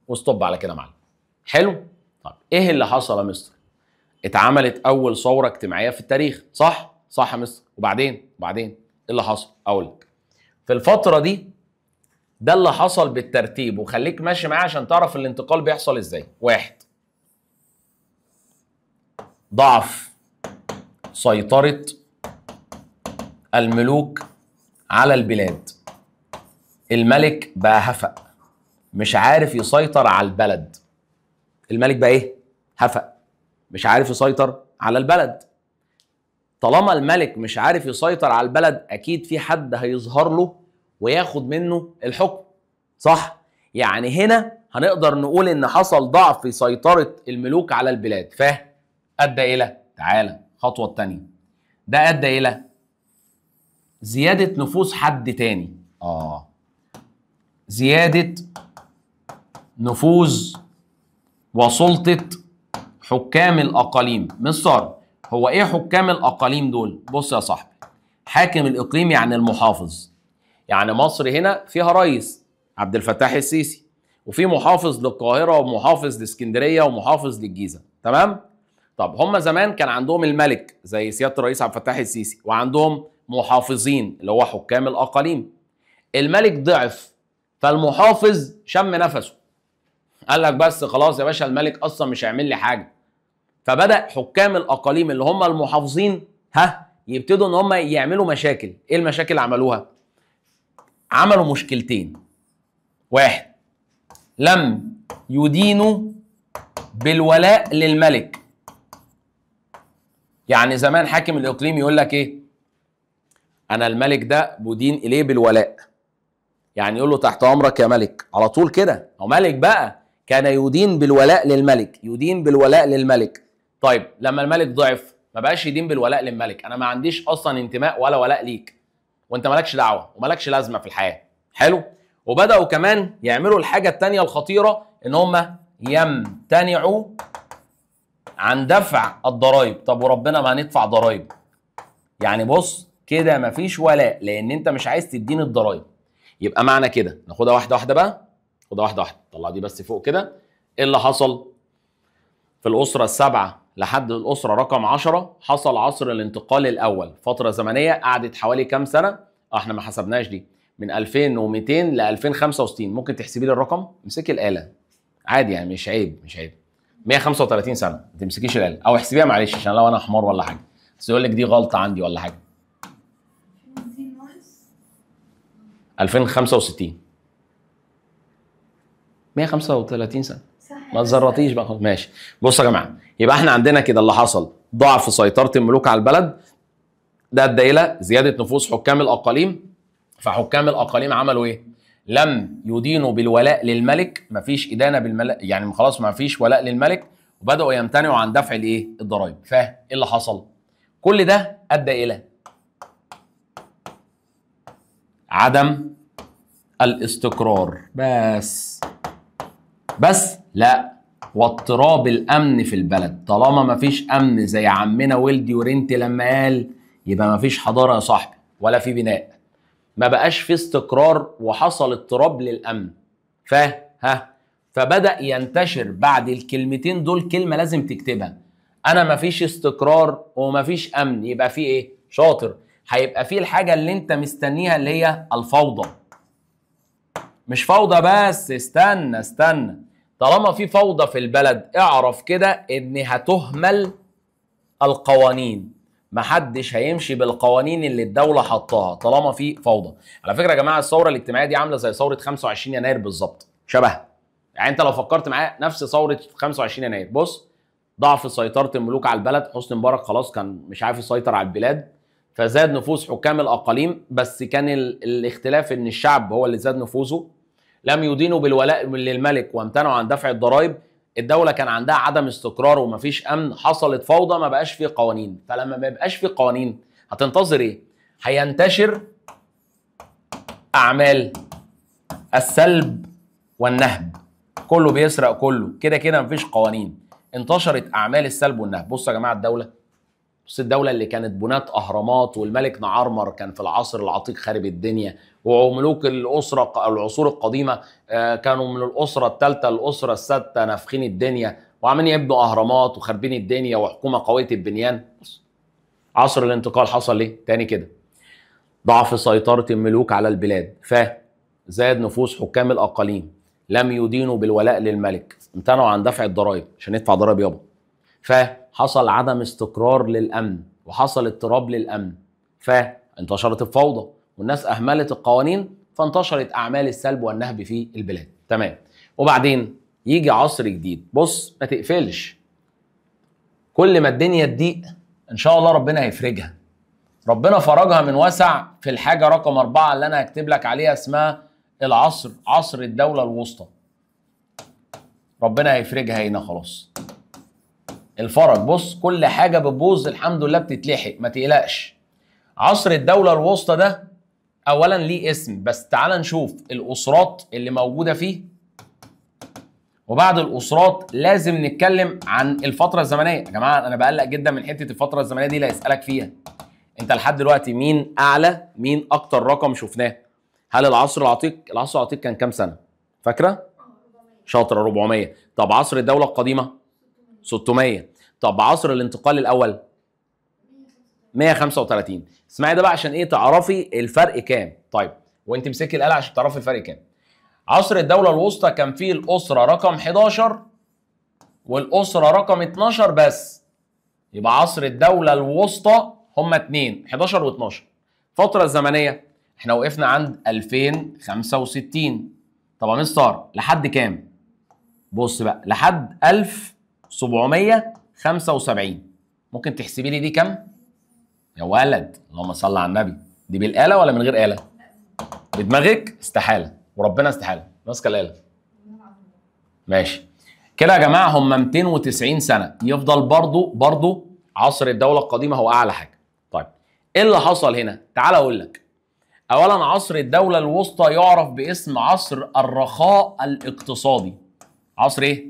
وستوب على كده يا معلم. حلو؟ طب ايه اللي حصل يا مستر؟ اتعملت اول ثوره اجتماعيه في التاريخ، صح؟ صح يا مستر. وبعدين ايه اللي حصل؟ اقول لك. في الفتره دي ده اللي حصل بالترتيب، وخليك ماشي معايا عشان تعرف الانتقال بيحصل ازاي. 1، ضعف سيطره الملوك على البلاد. الملك بقى هفق، مش عارف يسيطر على البلد. الملك بقى ايه؟ هفق، مش عارف يسيطر على البلد. طالما الملك مش عارف يسيطر على البلد اكيد في حد هيظهر له وياخد منه الحكم، صح؟ يعني هنا هنقدر نقول ان حصل ضعف في سيطرة الملوك على البلاد. ادى الى، تعالى الخطوة الثانية، ده ادى الى زيادة نفوذ حد تاني. زيادة نفوذ وسلطة حكام الأقاليم. مصر، هو إيه حكام الأقاليم دول؟ بص يا صاحبي، حاكم الإقليم يعني المحافظ. يعني مصر هنا فيها رئيس عبد الفتاح السيسي، وفي محافظ للقاهرة ومحافظ لإسكندرية ومحافظ للجيزة، تمام؟ طب هم زمان كان عندهم الملك زي سيادة الرئيس عبد الفتاح السيسي، وعندهم محافظين اللي هو حكام الأقاليم. الملك ضعف، فالمحافظ شم نفسه، قال لك بس خلاص يا باشا الملك اصلا مش هيعمل لي حاجه. فبدا حكام الاقاليم اللي هم المحافظين يبتدوا ان هم يعملوا مشاكل. ايه المشاكل اللي عملوها؟ عملوا مشكلتين. 1، لم يدينوا بالولاء للملك. يعني زمان حاكم الاقليم يقول لك ايه؟ انا الملك ده بدين اليه بالولاء، يعني يقول له تحت امرك يا ملك على طول كده. هو ملك بقى، كان يدين بالولاء للملك، يدين بالولاء للملك. طيب لما الملك ضعف ما بقاش يدين بالولاء للملك، انا ما عنديش اصلا انتماء ولا ولاء ليك، وانت مالكش دعوه ومالكش لازمه في الحياه. حلو؟ وبداوا كمان يعملوا الحاجه الثانيه الخطيره، ان هم يمتنعوا عن دفع الضرائب. طب وربنا ما هندفع ضرائب؟ يعني بص كده مفيش ولاء لان انت مش عايز تديني الضرائب. يبقى معنى كده ناخدها واحده واحده بقى، خدها واحده واحده. طلع دي بس فوق كده. ايه اللي حصل؟ في الاسره السابعه لحد الاسره رقم 10 حصل عصر الانتقال الاول، فتره زمنيه قعدت حوالي كام سنه؟ احنا ما حسبناش دي، من 2200 ل 2065. ممكن تحسبي لي الرقم؟ امسكي الاله عادي يعني، مش عيب مش عيب. 135 سنه، ما تمسكيش الاله او احسبيها معلش عشان لو انا حمار ولا حاجه، بس يقول لك دي غلطه عندي ولا حاجه. 2065 135 سنه، ما تزرطيش بقى. ماشي. بصوا يا جماعه، يبقى احنا عندنا كده اللي حصل ضعف سيطره الملوك على البلد، ده ادى الى زياده نفوذ حكام الاقاليم. فحكام الاقاليم عملوا ايه؟ لم يدينوا بالولاء للملك، مفيش ادانه بالملك، يعني خلاص مفيش ولاء للملك، وبداوا يمتنعوا عن دفع الايه؟ الضرائب. فايه اللي حصل؟ كل ده ادى الى عدم الاستقرار. بس لا، واضطراب الامن في البلد. طالما مفيش امن زي عمنا ولدي ورنتي لما قال، يبقى مفيش حضاره يا صاحبي ولا في بناء. ما بقاش في استقرار وحصل اضطراب للامن. فبدأ ينتشر بعد الكلمتين دول كلمه لازم تكتبها. انا مفيش استقرار ومفيش امن، يبقى في ايه؟ شاطر. هيبقى في الحاجه اللي انت مستنيها اللي هي الفوضى. مش فوضى بس، استنى. طالما في فوضى في البلد اعرف كده ان هتهمل القوانين، محدش هيمشي بالقوانين اللي الدولة حطاها طالما في فوضى. على فكرة يا جماعة الثورة الاجتماعية دي عاملة زي ثورة 25 يناير بالظبط، شبهها. يعني انت لو فكرت معايا نفس ثورة 25 يناير. بص، ضعف سيطرة الملوك على البلد، حسني مبارك خلاص كان مش عارف يسيطر على البلاد، فزاد نفوذ حكام الأقاليم. بس كان الاختلاف ان الشعب هو اللي زاد نفوذه، لم يدينوا بالولاء للملك وامتنعوا عن دفع الضرائب. الدوله كان عندها عدم استقرار ومفيش امن، حصلت فوضى، ما بقاش فيه قوانين. فلما ما يبقاش فيه قوانين هتنتظر ايه؟ هينتشر اعمال السلب والنهب، كله بيسرق كله، كده كده مفيش قوانين، انتشرت اعمال السلب والنهب. بصوا يا جماعه بص الدوله اللي كانت بنات اهرامات والملك نعرمر كان في العصر العتيق خارب الدنيا، وملوك العصور القديمه كانوا من الاسره الثالثه الاسره السادسه نافخين الدنيا وعاملين يبنوا اهرامات وخاربين الدنيا وحكومه قويه البنيان. عصر الانتقال حصل ايه؟ تاني كده ضعف سيطره الملوك على البلاد، زاد نفوذ حكام الاقاليم، لم يدينوا بالولاء للملك، امتنعوا عن دفع الضرائب عشان ندفع ضرائب يابا، فحصل عدم استقرار للامن وحصل اضطراب للامن، فانتشرت الفوضى والناس اهملت القوانين فانتشرت اعمال السلب والنهب في البلاد. تمام. وبعدين يجي عصر جديد. بص ما تقفلش، كل ما الدنيا تضيق ان شاء الله ربنا هيفرجها. ربنا فرجها من وسع في الحاجه رقم 4 اللي انا هكتب لك عليها، اسمها عصر الدوله الوسطى. ربنا هيفرجها هنا خلاص. الفرج، بص كل حاجه بتبوظ الحمد لله بتتلحق، ما تقلقش. عصر الدوله الوسطى ده اولا ليه اسم، بس تعال نشوف الاسرات اللي موجوده فيه، وبعد الاسرات لازم نتكلم عن الفتره الزمنيه. يا جماعه انا بقلق جدا من حته الفتره الزمنيه دي اللي هيسالك فيها. انت لحد دلوقتي مين اعلى، مين اكتر رقم شفناه؟ هل العصر العتيق؟ العصر العتيق كان كام سنه؟ فاكره؟ شاطره 400. طب عصر الدوله القديمه 600. طب عصر الانتقال الاول 135. اسمعي ده بقى عشان ايه تعرفي الفرق كام. طيب وانت امسكي الاله عشان تعرفي الفرق كام. عصر الدوله الوسطى كان فيه الاسره رقم 11 والاسره رقم 12 بس، يبقى عصر الدوله الوسطى هم 2 11 و12. الفتره الزمنيه احنا وقفنا عند 2065. طب يا مستر لحد كام؟ بص بقى لحد 1775. ممكن تحسبي لي دي كام؟ يا ولد اللهم صل على النبي، دي بالآلة ولا من غير آلة؟ بدماغك؟ استحالة، وربنا استحالة. ماسكة الآلة. ماشي. كده يا جماعة هم 290 سنة، يفضل برضو عصر الدولة القديمة هو أعلى حاجة. طيب إيه اللي حصل هنا؟ تعال أقول لك. أولا عصر الدولة الوسطى يعرف باسم عصر الرخاء الاقتصادي. عصر إيه؟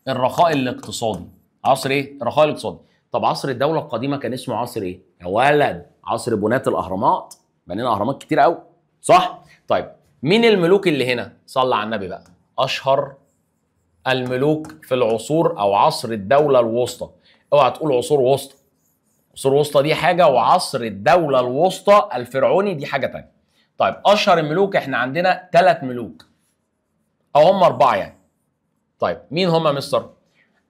الرخاء الاقتصادي. عصر إيه؟ الرخاء الاقتصادي. طب عصر الدولة القديمة كان اسمه عصر إيه؟ يا ولد عصر بناة الأهرامات، بنينا أهرامات كتير قوي، صح؟ طيب مين الملوك اللي هنا؟ صلى على النبي بقى. أشهر الملوك في العصور أو عصر الدولة الوسطى. اوعى تقول عصور وسطى. عصور وسطى دي حاجة، وعصر الدولة الوسطى الفرعوني دي حاجة تانية. طيب أشهر الملوك احنا عندنا 3 ملوك أو هم 4 يعني. طيب مين هم مستر؟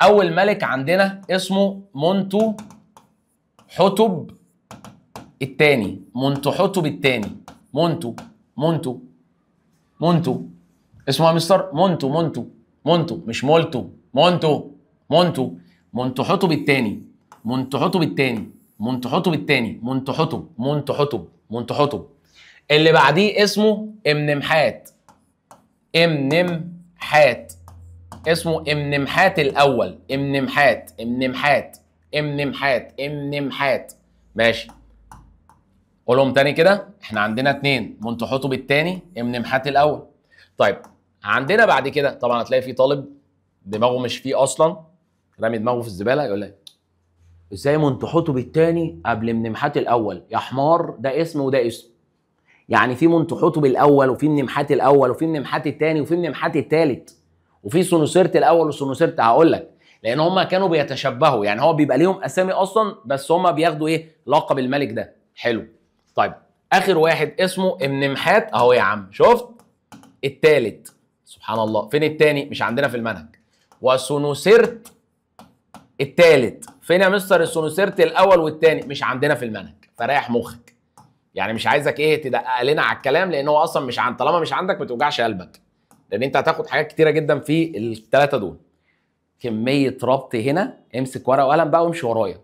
أول ملك عندنا اسمه منتو حتب الثاني. منتو حتب الثاني. منتو اسمه يا مستر؟ منتو مش مولتو. منتو حتب الثاني. منتو حتب. اللي بعديه اسمه امنمحات. اسمه امنمحات الاول. امنمحات. ماشي. قولهم تاني كده. احنا عندنا 2، منتحتب الثاني، امنمحات الاول. طيب عندنا بعد كده طبعا هتلاقي في طالب دماغه مش فيه اصلا، رامي دماغه في الزباله، يقول لك ازاي منتحتب الثاني قبل امنمحات الاول؟ يا حمار، ده اسم وده اسم. يعني في منتحتب الاول وفي امنمحات الاول وفي امنمحات الثاني وفي امنمحات الثالث وفي سنوسرت الاول وسنوسرت. هقول لك لان هم كانوا بيتشبهوا، يعني هو بيبقى ليهم اسامي اصلا بس هم بياخدوا ايه؟ لقب الملك ده. حلو. طيب اخر واحد اسمه امنمحات اهو يا عم، شفت؟ الثالث. سبحان الله، فين الثاني؟ مش عندنا في المنهج. وسنوسرت الثالث. فين يا مستر السنوسرت الاول والثاني؟ مش عندنا في المنهج. فريح مخك، يعني مش عايزك ايه تدقق لنا على الكلام، لان هو اصلا مش طالما مش عندك ما توجعش قلبك، لان انت هتاخد حاجات كتيره جدا في ال3 دول. كميه ربط هنا. امسك ورقه وقلم بقى وامشي ورايا.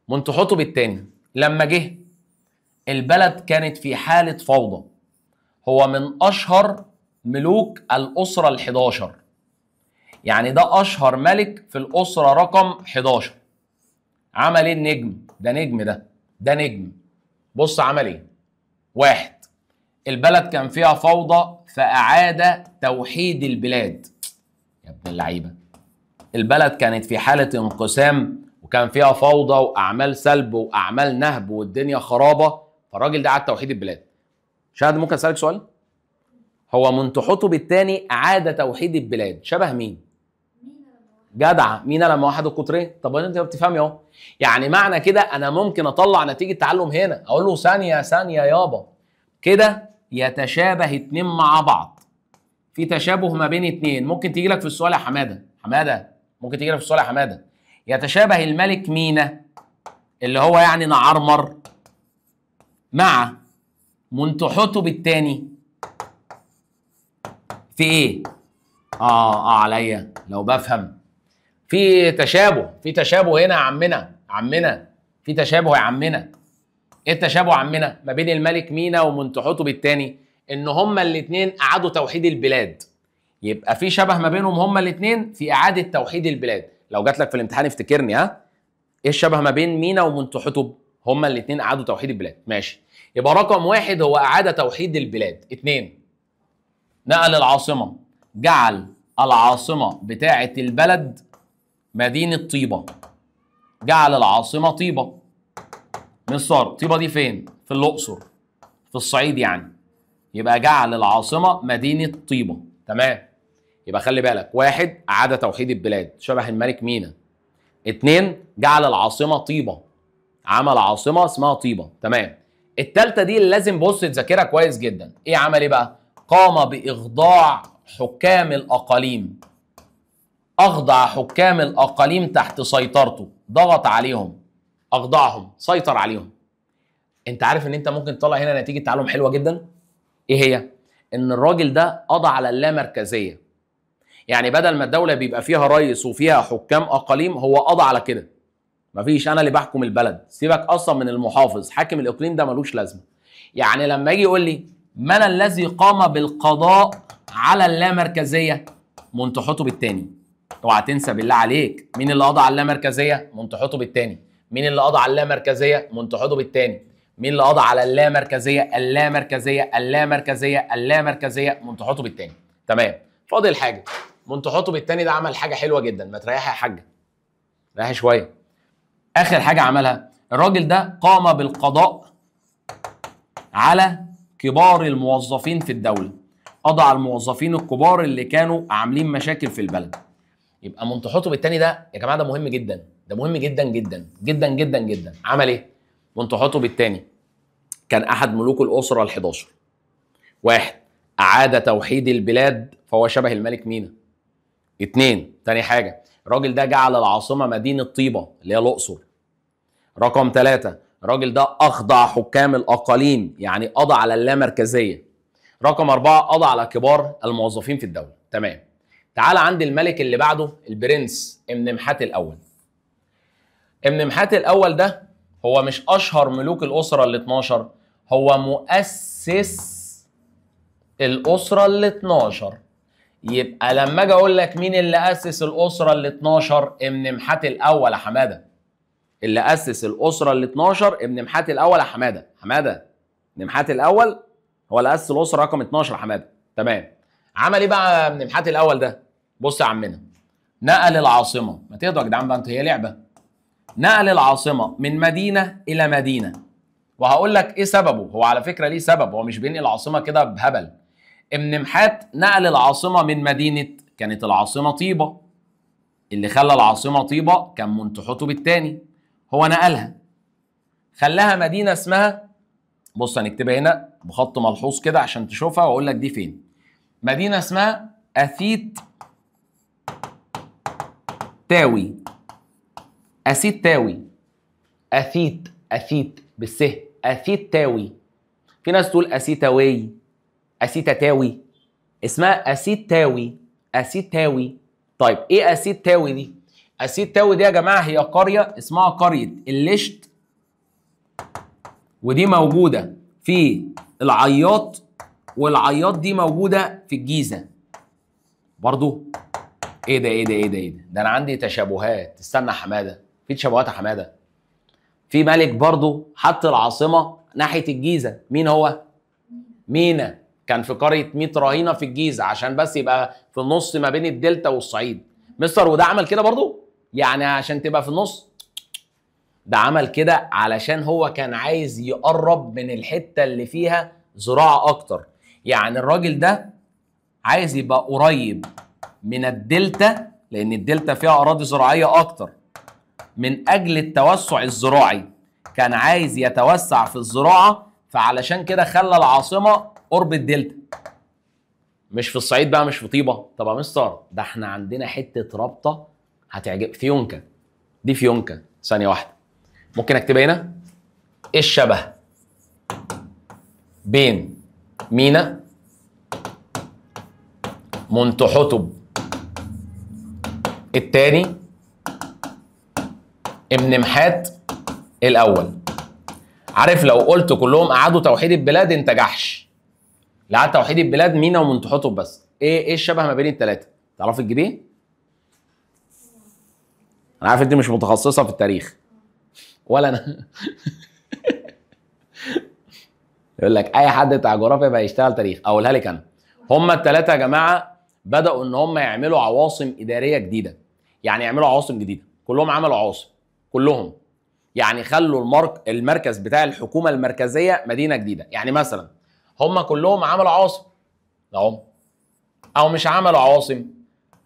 منتحتب الثاني لما جه البلد كانت في حاله فوضى. هو من اشهر ملوك الأسرة ال11. يعني ده أشهر ملك في الأسرة رقم 11. عمل إيه النجم؟ ده نجم ده نجم. بص عمل إيه؟ 1. البلد كان فيها فوضى فأعاد توحيد البلاد. يا ابن اللعيبة، البلد كانت في حالة انقسام وكان فيها فوضى وأعمال سلب وأعمال نهب والدنيا خرابة، فالراجل ده أعاد توحيد البلاد. شاهد، ممكن أسألك سؤال؟ هو منتحتب الثاني أعاد توحيد البلاد شبه مين؟ جدع، مينا لما وحد القطرين. طب انت بتفهمي اهو. يعني معنى كده انا ممكن اطلع نتيجه تعلم هنا اقول له ثانيه ثانيه يابا، كده يتشابه اتنين مع بعض. في تشابه ما بين اتنين. ممكن تيجي لك في السؤال يا حماده، ممكن تيجي لك في السؤال يا حماده. يتشابه الملك مينا اللي هو يعني نعرمر مع منتحتب الثاني في ايه؟ عليا لو بفهم. في تشابه هنا يا عمنا، في تشابه يا عمنا. ايه التشابه يا عمنا ما بين الملك مينا ومنتحتب الثاني؟ ان هما الاثنين اعادوا توحيد البلاد. يبقى في شبه ما بينهم هما الاثنين في اعاده توحيد البلاد. لو جات لك في الامتحان افتكرني، ايه الشبه ما بين مينا ومنتحتب؟ هما الاثنين اعادوا توحيد البلاد. ماشي، يبقى رقم 1 هو اعاد توحيد البلاد. 2 نقل العاصمه، جعل العاصمه بتاعه البلد مدينة طيبة. جعل العاصمة طيبة. مصر طيبة دي فين؟ في الأقصر، في الصعيد يعني. يبقى جعل العاصمة مدينة طيبة. تمام. يبقى خلي بالك، 1 أعاد توحيد البلاد شبه الملك مينا. 2 جعل العاصمة طيبة، عمل عاصمة اسمها طيبة. تمام. التالتة دي اللي لازم بص تذاكرها كويس جدا. إيه عمل إيه بقى؟ قام بإخضاع حكام الأقاليم. أخضع حكام الأقاليم تحت سيطرته، ضغط عليهم، أخضعهم، سيطر عليهم. أنت عارف إن أنت ممكن تطلع هنا نتيجة تعلم حلوة جدا؟ إيه هي؟ إن الراجل ده قضى على اللامركزية. يعني بدل ما الدولة بيبقى فيها رئيس وفيها حكام أقاليم، هو قضى على كده. مفيش أنا اللي بحكم البلد، سيبك أصلا من المحافظ، حاكم الإقليم ده ملوش لازمة. يعني لما يجي يقول لي من الذي قام بالقضاء على اللامركزية؟ منتحتب الثاني. اوعى تنسى بالله عليك، مين اللي قضى على اللامركزيه؟ منتحتب الثاني. مين اللي قضى على اللامركزيه؟ منتحتب الثاني. مين اللي قضى على اللامركزيه؟ اللامركزيه منتحتب الثاني. تمام. فاضل حاجه. منتحتب الثاني ده عمل حاجه حلوه جدا، ما تريحي يا حاجه، ريحي شويه. اخر حاجه عملها الراجل ده، قام بالقضاء على كبار الموظفين في الدوله. قضى على الموظفين الكبار اللي كانوا عاملين مشاكل في البلد. يبقى منتحتب الثاني ده يا جماعه ده مهم جدا، ده مهم جدا جدا جدا جدا جدا. عمل ايه؟ منتحتب الثاني كان احد ملوك الاسره ال11. 1 اعاد توحيد البلاد فهو شبه الملك مينا. 2 تاني حاجه، الراجل ده جعل العاصمه مدينه طيبه اللي هي الاقصر. رقم 3 الراجل ده اخضع حكام الاقاليم، يعني قضى على اللامركزيه. رقم 4 قضى على كبار الموظفين في الدوله. تمام. تعال عند الملك اللي بعده، البرنس امنمحات الاول. امنمحات الاول ده هو مش اشهر ملوك الاسره ال12، هو مؤسس الاسره ال12. يبقى لما اجي اقول لك مين اللي اسس الاسره ال12؟ امنمحات الاول يا حماده. اللي اسس الاسره ال12 امنمحات الاول يا حماده. امنمحات الاول هو اللي اسس الاسره رقم 12 يا حماده. تمام. عمل ايه بقى امنمحات الاول ده؟ بص يا عمنا، نقل العاصمه، ما تهدوا يا جدعان بقى انتوا، هي لعبه. نقل العاصمه من مدينه الى مدينه، وهقول لك ايه سببه. هو على فكره ليه سبب، هو مش بينقل العاصمه كده بهبل. امنمحات نقل العاصمه من مدينه، كانت العاصمه طيبه، اللي خلى العاصمه طيبه كان منتحتب الثاني، هو نقلها خلاها مدينه اسمها، بص هنكتبها هنا بخط ملحوظ كده عشان تشوفها واقول لك دي فين. مدينه اسمها اثيت تاوي. اثيت تاوي، اثيت بالسه، اثيت تاوي. في ناس تقول اسيتاوي، اسيتاتاوي، اسمها اثيت تاوي، اثيت تاوي. طيب ايه اثيت تاوي دي؟ اثيت تاوي دي يا جماعه هي قريه اسمها قريه الليشت، ودي موجوده في العياط والعياط دي موجوده في الجيزه برضو. ايه ده ايه ده ايه ده ايه ده انا عندي تشابهات. استنى يا حماده، في تشابهات يا حماده. في ملك برضو حط العاصمه ناحيه الجيزه. مين هو؟ مينا. كان في قريه ميت رهينه في الجيزه عشان بس يبقى في النص ما بين الدلتا والصعيد. مستر وده عمل كده برضو يعني عشان تبقى في النص؟ ده عمل كده علشان هو كان عايز يقرب من الحته اللي فيها زراعه اكتر. يعني الراجل ده عايز يبقى قريب من الدلتا لان الدلتا فيها اراضي زراعيه اكتر. من اجل التوسع الزراعي كان عايز يتوسع في الزراعه، فعلشان كده خلى العاصمه قرب الدلتا، مش في الصعيد بقى، مش في طيبه. طب يا مستر ده احنا عندنا حته رابطه هتعجب. فيونكه. دي فيونكه. ثانيه واحده، ممكن اكتبها هنا. ايه الشبه بين مينا، منتحتب الثاني، ابن محات الاول؟ عارف لو قلت كلهم قعدوا توحيد البلاد انت جحش. اللي قعد توحيد البلاد مينا ومنتحتب بس. ايه الشبه ما بين الثلاثه؟ تعرفي تجيبيه؟ انا عارف انت مش متخصصه في التاريخ ولا انا. يقول لك اي حد بتاع جغرافيا بقى يشتغل تاريخ. اقولها لك انا. هم الثلاثه يا جماعه بداوا ان هم يعملوا عواصم اداريه جديده. يعني يعملوا عواصم جديده. كلهم عملوا عواصم كلهم. يعني خلوا المركز بتاع الحكومه المركزيه مدينه جديده. يعني مثلا هم كلهم عملوا عواصم اهو، او مش عملوا عواصم،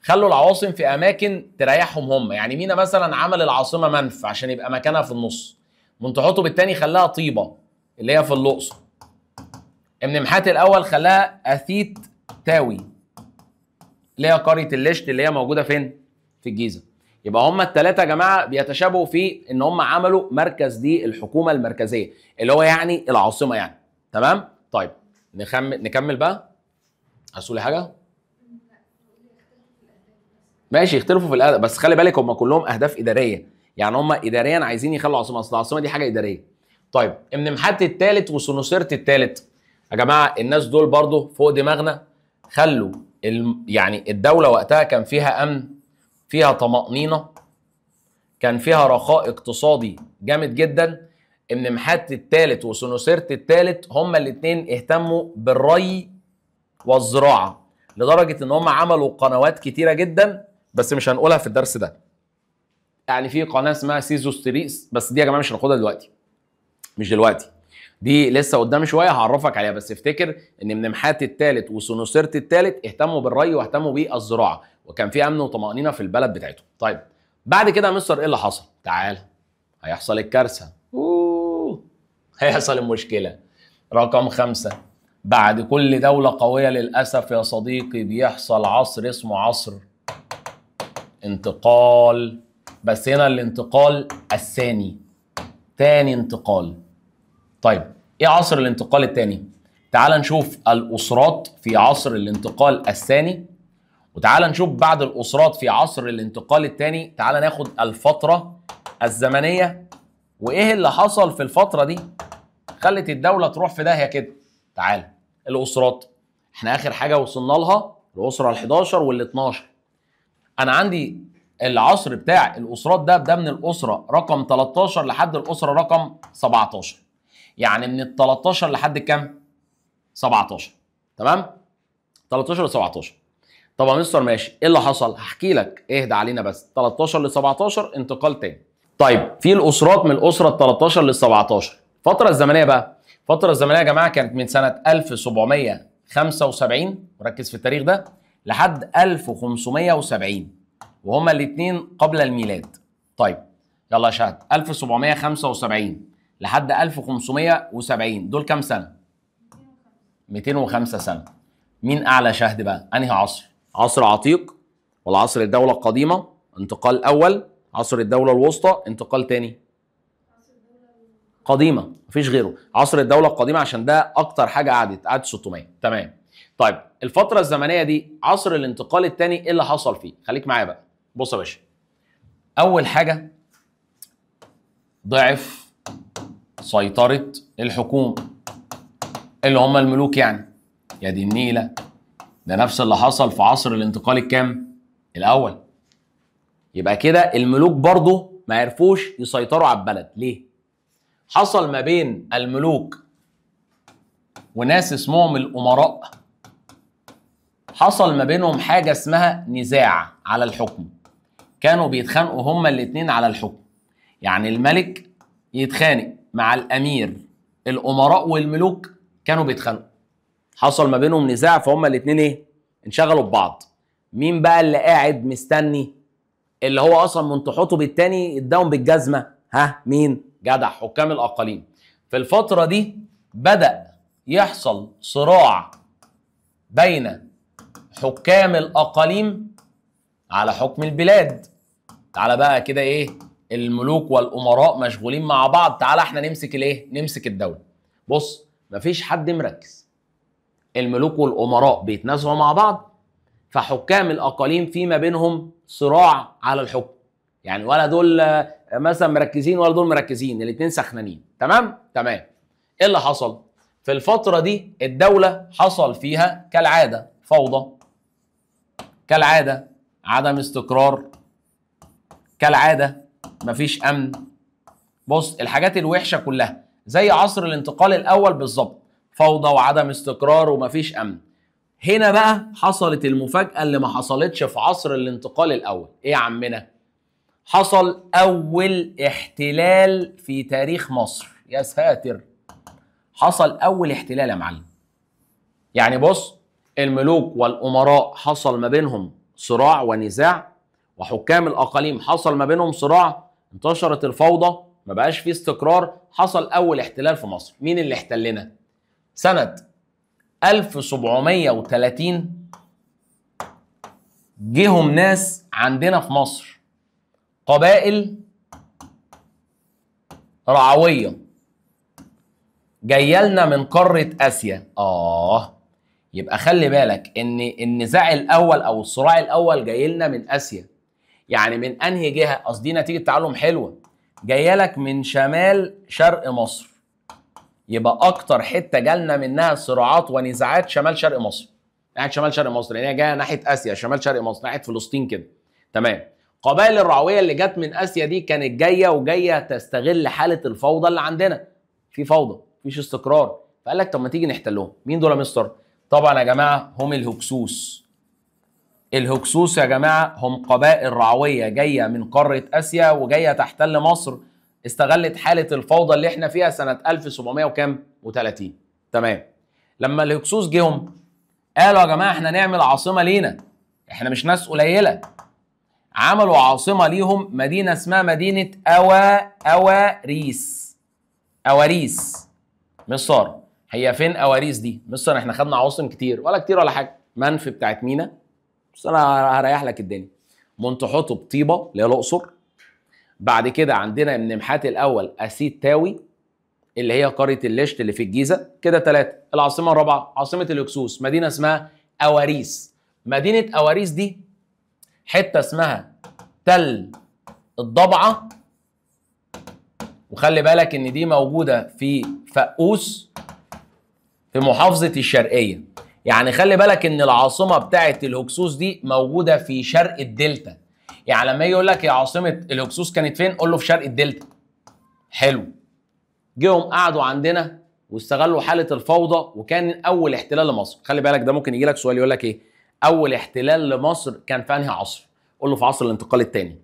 خلوا العواصم في اماكن تريحهم هم. يعني مينا مثلا عمل العاصمه منف عشان يبقى مكانها في النص. منتحتب الثاني خلاها طيبه اللي هي في الاقصر. ابن محات الاول خلاها اثيت تاوي اللي هي قريه الليشت اللي هي موجوده فين؟ في الجيزه. يبقى هم الثلاثه يا جماعه بيتشابهوا في ان هم عملوا مركز دي الحكومه المركزيه اللي هو يعني العاصمه يعني. تمام؟ طيب نكمل بقى. هتقولي حاجه؟ ماشي، يختلفوا في الاداء بس خلي بالك هم كلهم اهداف اداريه. يعني هم اداريا عايزين يخلوا عاصمه، اصل العاصمه دي حاجه اداريه. طيب ابن محات الثالث وسنوسرت الثالث يا جماعه الناس دول برضو فوق دماغنا. خلوا يعني الدوله وقتها كان فيها امن، فيها طمأنينه، كان فيها رخاء اقتصادي جامد جدا. ابن محات الثالث وسنوسرت الثالث هما الاثنين اهتموا بالري والزراعه لدرجه ان هم عملوا قنوات كتيره جدا بس مش هنقولها في الدرس ده. يعني في قناه اسمها سيزوستريس بس دي يا جماعه مش هناخدها دلوقتي، مش دلوقتي، دي لسه قدام شويه هعرفك عليها. بس افتكر ان ابن محات الثالث وسنوسرت الثالث اهتموا بالري واهتموا بالزراعه وكان في امن وطمانينه في البلد بتاعتهم. طيب بعد كده يا مستر ايه اللي حصل؟ تعال، هيحصل الكارثه. هيحصل المشكله. رقم 5، بعد كل دولة قوية للأسف يا صديقي بيحصل عصر اسمه عصر انتقال. بس هنا الانتقال الثاني، تاني انتقال. طيب ايه عصر الانتقال الثاني؟ تعال نشوف الأسرات في عصر الانتقال الثاني، وتعال نشوف بعد الأسرات في عصر الانتقال الثاني. تعال ناخد الفترة الزمنية وايه اللي حصل في الفترة دي خلت الدولة تروح في داهية كده. تعال الأسرات، احنا آخر حاجة وصلنا لها الأسرة ال11 وال12. أنا عندي العصر بتاع الأسرات ده من الأسرة رقم 13 لحد الأسرة رقم 17. يعني من ال 13 لحد كام؟ 17. تمام؟ 13 ل 17. طب يا مستر ماشي، ايه اللي حصل؟ هحكي لك، اهدى علينا بس. 13 ل 17 انتقال تاني. طيب في الأسرات من الأسرة ال 13 لل 17. الفترة الزمنية بقى، الفترة الزمنية يا جماعة كانت من سنة 1775 وركز في التاريخ ده لحد 1570 وهما الاثنين قبل الميلاد. طيب يلا يا شهد، 1775 لحد 1570 دول كام سنة؟ 205 سنة. مين أعلى شهد بقى؟ أنهي عصر؟ عصر عتيق ولا عصر الدولة القديمة؟ انتقال أول. عصر الدولة الوسطى انتقال تاني. قديمه مفيش غيره. عصر الدوله القديمه عشان ده اكتر حاجه قعدت 600. تمام. طيب الفتره الزمنيه دي عصر الانتقال الثاني ايه اللي حصل فيه؟ خليك معايا بقى. بص يا باشا، اول حاجه ضعف سيطره الحكومه اللي هم الملوك يعني. يا دي النيله، ده نفس اللي حصل في عصر الانتقال الكام؟ الاول. يبقى كده الملوك برضو ما عرفوش يسيطروا على البلد. ليه؟ حصل ما بين الملوك وناس اسمهم الامراء، حصل ما بينهم حاجه اسمها نزاع على الحكم. كانوا بيتخانقوا هما الاتنين على الحكم. يعني الملك يتخانق مع الامير، الامراء والملوك كانوا بيتخانقوا، حصل ما بينهم نزاع، فهم الاتنين ايه؟ انشغلوا ببعض. مين بقى اللي قاعد مستني؟ اللي هو اصلا من تحطه بالتاني اداهم بالجزمه. ها مين؟ جدع، حكام الاقاليم. في الفتره دي بدأ يحصل صراع بين حكام الاقاليم على حكم البلاد. تعالى بقى كده ايه، الملوك والامراء مشغولين مع بعض، تعالى احنا نمسك الايه؟ نمسك الدوله. بص، مفيش حد مركز، الملوك والامراء بيتنازعوا مع بعض، فحكام الاقاليم فيما بينهم صراع على الحكم. يعني ولا دول مثلا مركزين ولا دول مركزين، الاثنين سخنانين. تمام؟ تمام. ايه اللي حصل؟ في الفترة دي الدولة حصل فيها كالعادة فوضى، كالعادة عدم استقرار، كالعادة مفيش امن. بص، الحاجات الوحشة كلها زي عصر الانتقال الاول بالظبط، فوضى وعدم استقرار ومفيش امن. هنا بقى حصلت المفاجأة اللي ما حصلتش في عصر الانتقال الاول. ايه يا عمنا؟ حصل اول احتلال في تاريخ مصر. يا ساتر، حصل اول احتلال يا معلم. يعني بص، الملوك والامراء حصل ما بينهم صراع ونزاع، وحكام الاقاليم حصل ما بينهم صراع، انتشرت الفوضى، ما بقاش في استقرار، حصل اول احتلال في مصر. مين اللي احتلنا؟ سنة 1730 جيهم ناس عندنا في مصر، قبائل رعوية جايه لنا من قارة آسيا. يبقى خلي بالك ان النزاع الاول او الصراع الاول جاي لنا من آسيا. يعني من انهي جهة؟ قصدي دي نتيجة تعلم حلوة، جايه لك من شمال شرق مصر. يبقى اكتر حته جالنا منها صراعات ونزاعات شمال شرق مصر، ناحيه شمال شرق مصر، لان هي جايه ناحيه اسيا، شمال شرق مصر ناحيه فلسطين كده. تمام. قبائل الرعويه اللي جت من اسيا دي كانت جايه تستغل حاله الفوضى اللي عندنا. في فوضى، مفيش استقرار، فقال لك طب ما تيجي نحتلهم. مين دول يا مستر؟ طبعا يا جماعه هم الهكسوس. الهكسوس يا جماعه هم قبائل رعويه جايه من قاره اسيا وجايه تحتل مصر، استغلت حاله الفوضى اللي احنا فيها سنه 1730. تمام. لما الهكسوس جيهم قالوا يا جماعه احنا نعمل عاصمه لينا، احنا مش ناس قليله. عملوا عاصمه ليهم، مدينه اسمها مدينه اواريس. اواريس. مصر، هي فين اواريس دي؟ مصر احنا خدنا عواصم كتير، ولا كتير ولا حاجه. منف بتاعت مينا، بس انا هريح لك الدنيا. منتحوت بطيبه اللي هي الاقصر. بعد كده عندنا منمحات الاول اسيد تاوي اللي هي قريه الليشت اللي في الجيزه. كده 3. العاصمه الرابعه عاصمه الهكسوس، مدينه اسمها اواريس. مدينه اواريس دي حته اسمها تل الضبعه، وخلي بالك ان دي موجوده في فقوس في محافظه الشرقيه. يعني خلي بالك ان العاصمه بتاعه الهكسوس دي موجوده في شرق الدلتا. يعني لما يجي يقول لك يا عاصمه الهكسوس كانت فين، قول له في شرق الدلتا. حلو. جيهم قعدوا عندنا واستغلوا حاله الفوضى، وكان اول احتلال لمصر. خلي بالك ده ممكن يجي لك سؤال يقول لك ايه؟ اول احتلال لمصر كان في انهي عصر؟ قول له في عصر الانتقال الثاني.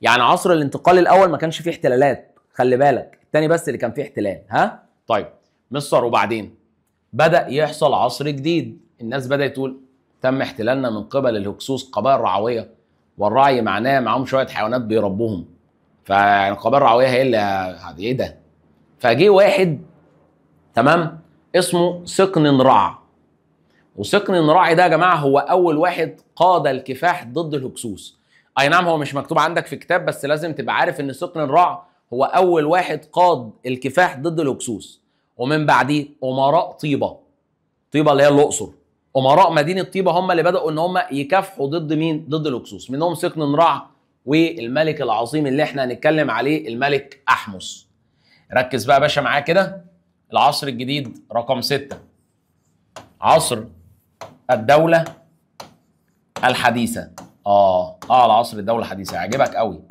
يعني عصر الانتقال الاول ما كانش فيه احتلالات، خلي بالك الثاني بس اللي كان فيه احتلال. ها؟ طيب مصر. وبعدين بدأ يحصل عصر جديد، الناس بدأت تقول تم احتلالنا من قبل الهكسوس، قبائل رعويه، والرعي معناه معاهم شويه حيوانات بيربوهم، فيعني القبائل الرعويه هي اللي ايه ده؟ فجه واحد تمام اسمه سقن رع. وسقن رع ده يا جماعه هو اول واحد قاد الكفاح ضد الهكسوس. اي نعم هو مش مكتوب عندك في كتاب، بس لازم تبقى عارف ان سقن رع هو اول واحد قاد الكفاح ضد الهكسوس. ومن بعديه امراء طيبه، طيبه اللي هي الاقصر، امراء مدينه طيبه هم اللي بداوا ان هم يكافحوا ضد مين؟ ضد الهكسوس. منهم سقن رع والملك العظيم اللي احنا هنتكلم عليه الملك احمس. ركز بقى يا باشا معايا كده. العصر الجديد رقم 6 عصر الدولة الحديثة. العصر الدولة الحديثة يعجبك قوي.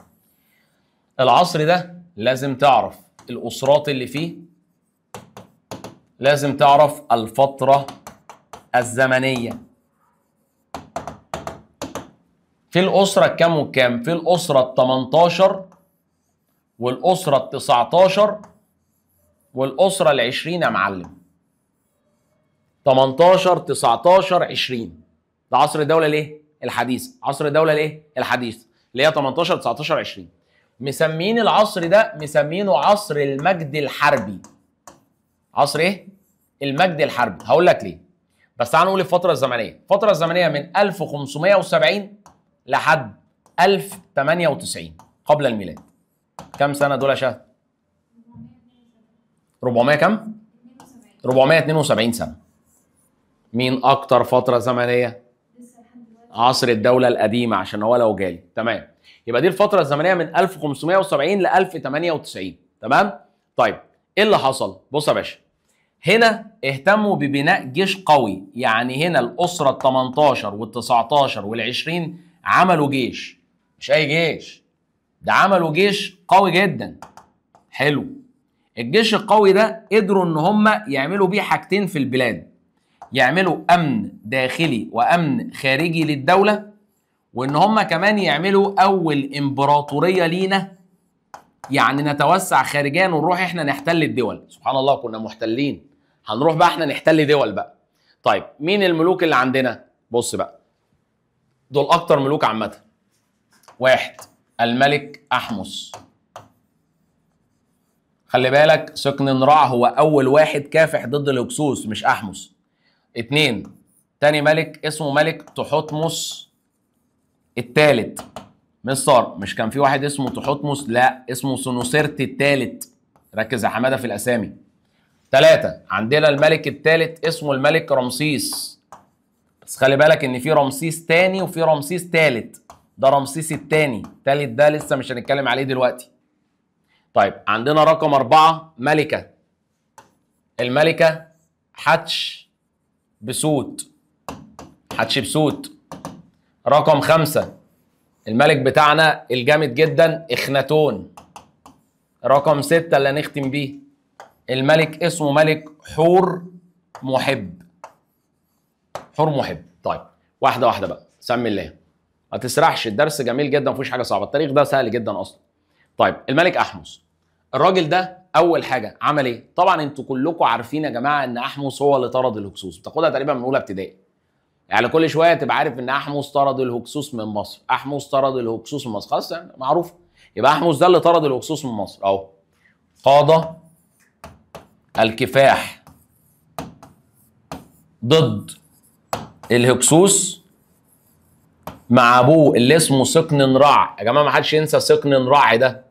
العصر ده لازم تعرف الأسرات اللي فيه، لازم تعرف الفترة الزمنية. في الأسرة كام وكام؟ في الأسرة 18 والأسرة 19 والأسرة 20 يا معلم. 18 19 20 ده عصر الدولة الايه؟ الحديثة. عصر الدولة الايه؟ الحديثة اللي هي 18 19 20. مسمين العصر ده مسمينه عصر المجد الحربي. عصر ايه؟ المجد الحربي. هقول لك ليه. بس تعال نقول الفترة الزمنية. الفترة الزمنية من 1570 لحد 1098 قبل الميلاد. كم سنة دول يا شهد؟ 400 كم؟ 472 سنة. مين أكتر فترة زمنية؟ عصر الدولة القديمة عشان هو لو جالي. تمام. يبقى دي الفترة الزمنية من 1570 ل 1098. تمام؟ طيب إيه اللي حصل؟ بص يا باشا. هنا اهتموا ببناء جيش قوي، يعني هنا الأسرة ال 18 وال 19 وال 20 عملوا جيش. مش أي جيش، ده عملوا جيش قوي جدا. حلو. الجيش القوي ده قدروا إن هم يعملوا بيه حاجتين في البلاد. يعملوا أمن داخلي وأمن خارجي للدولة، وإن هم كمان يعملوا أول إمبراطورية لينا، يعني نتوسع خارجيا ونروح إحنا نحتل الدول. سبحان الله، كنا محتلين، هنروح بقى إحنا نحتل دول بقى. طيب مين الملوك اللي عندنا؟ بص بقى، دول أكتر ملوك عامة. واحد، الملك أحمس. خلي بالك سقننرع هو أول واحد كافح ضد الهكسوس مش أحمس. اتنين، تاني ملك اسمه ملك تحتمس الثالث. مصر مش كان في واحد اسمه تحتمس؟ لا، اسمه سنوسرت الثالث. ركز يا حماده في الاسامي. ثلاثة، عندنا الملك الثالث اسمه الملك رمسيس. بس خلي بالك ان في رمسيس تاني وفي رمسيس ثالث. ده رمسيس الثاني، الثالث ده لسه مش هنتكلم عليه دلوقتي. طيب عندنا رقم 4 ملكة، الملكة حتشبسوت. حتشبسوت. رقم 5 الملك بتاعنا الجامد جدا اخناتون. رقم 6 اللي هنختم بيه الملك اسمه ملك حور محب. حور محب. طيب واحده واحده بقى، سمي الله، ما تسرحش، الدرس جميل جدا مفيش حاجه صعبه، التاريخ ده سهل جدا اصلا. طيب الملك احمس، الراجل ده اول حاجه عمل ايه؟ طبعا انتوا كلكم عارفين يا جماعه ان احمس هو اللي طرد الهكسوس، بتاخدها تقريبا من اولى ابتدائي. يعني كل شويه تبقى عارف ان احمس طرد الهكسوس من مصر، احمس طرد الهكسوس من مصر، خلاص يعني معروف. يبقى احمس ده اللي طرد الهكسوس من مصر اهو. قاد الكفاح ضد الهكسوس مع ابوه اللي اسمه سقننرع. يا جماعه ما حدش ينسى سقننرع ده.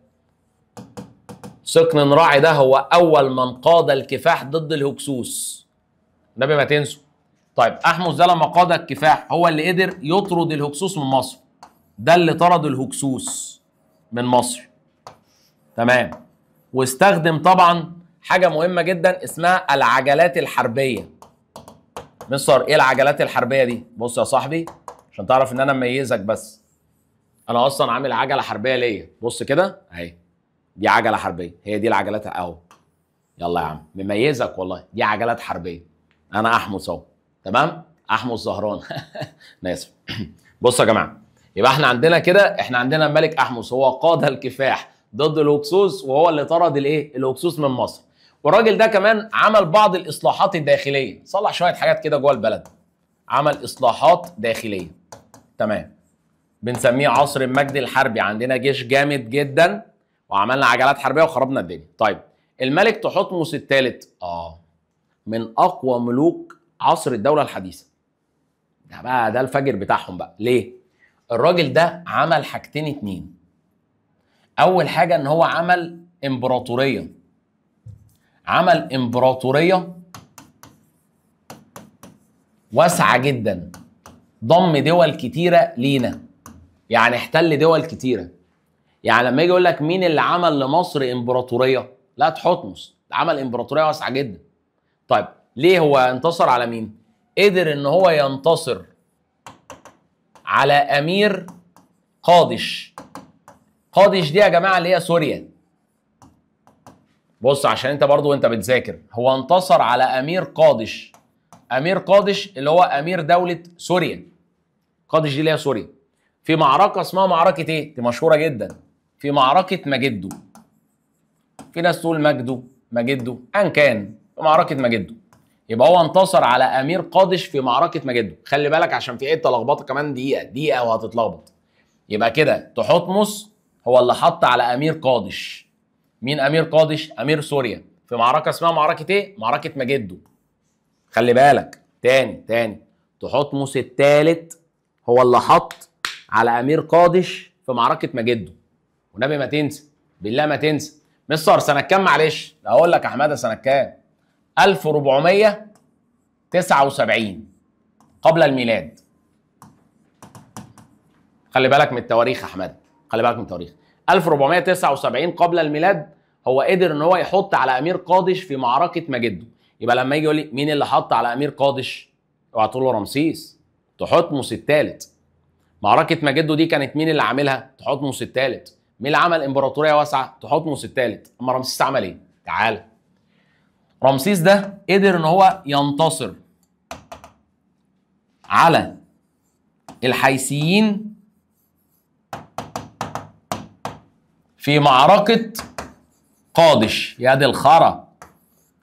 سقننرع ده هو اول من قاد الكفاح ضد الهكسوس، النبي ما تنسوا. طيب احمس ده لما قاد الكفاح هو اللي قدر يطرد الهكسوس من مصر، ده اللي طرد الهكسوس من مصر. تمام. واستخدم طبعا حاجه مهمه جدا اسمها العجلات الحربيه. مصر ايه العجلات الحربيه دي؟ بص يا صاحبي عشان تعرف ان انا مميزك، بس انا اصلا عامل عجله حربيه ليا، بص كده اهي، دي عجله حربيه، هي دي العجلات اهو. يلا يا عم مميزك والله، دي عجلات حربيه. انا احمس اهو، تمام؟ احمس زهران. انا اسف. بصوا يا جماعه، يبقى احنا عندنا كده، احنا عندنا الملك احمس هو قاد الكفاح ضد الهكسوس وهو اللي طرد الايه؟ الهكسوس من مصر. والراجل ده كمان عمل بعض الاصلاحات الداخليه، صلح شويه حاجات كده جوه البلد، عمل اصلاحات داخليه. تمام. بنسميه عصر المجد الحربي، عندنا جيش جامد جدا وعملنا عجلات حربيه وخربنا الدنيا. طيب الملك تحتمس الثالث من اقوى ملوك عصر الدوله الحديثه. ده بقى ده الفجر بتاعهم بقى. ليه؟ الراجل ده عمل حاجتين اتنين. اول حاجه ان هو عمل امبراطوريه، عمل امبراطوريه واسعه جدا، ضم دول كتيره لينا، يعني احتل دول كتيره. يعني لما يجي يقول لك مين اللي عمل لمصر امبراطوريه؟ لا تحتمس، عمل امبراطوريه واسعه جدا. طيب ليه هو انتصر على مين؟ قدر ان هو ينتصر على امير قادش. قادش دي يا جماعه اللي هي سوريا. بص عشان انت برضو وانت بتذاكر، هو انتصر على امير قادش. امير قادش اللي هو امير دوله سوريا. قادش دي اللي هي سوريا. في معركه اسمها معركه ايه؟ دي مشهوره جدا، في معركه مجدو. في ناس تقول مجدو، مجدو، ان كان في معركه مجدو. يبقى هو انتصر على امير قادش في معركه مجدو. خلي بالك عشان في حته لخبطه كمان، دقيقه وهتتلخبط. يبقى كده تحتمس هو اللي حط على امير قادش. مين امير قادش؟ امير سوريا، في معركه اسمها معركه ايه؟ معركه مجدو. خلي بالك تاني تحتمس الثالث هو اللي حط على امير قادش في معركه مجدو. والنبي ما تنسى، بالله ما تنسى. مصر سنه كام؟ معلش اقول لك يا حماده سنه كام. 1479 قبل الميلاد. خلي بالك من التواريخ يا حماده، خلي بالك من التواريخ. 1479 قبل الميلاد هو قدر ان هو يحط على امير قادش في معركه مجدو. يبقى لما يجي يقول لي مين اللي حط على امير قادش، اوعى تقول له رمسيس، تحتمس الثالث. معركه مجدو دي كانت مين اللي عاملها؟ تحتمس الثالث. مين اللي عمل امبراطوريه واسعه؟ تحتمس الثالث. اما رمسيس عمل ايه؟ تعال. رمسيس ده قدر ان هو ينتصر على الحيثيين في معركة قادش. يا دي الخرا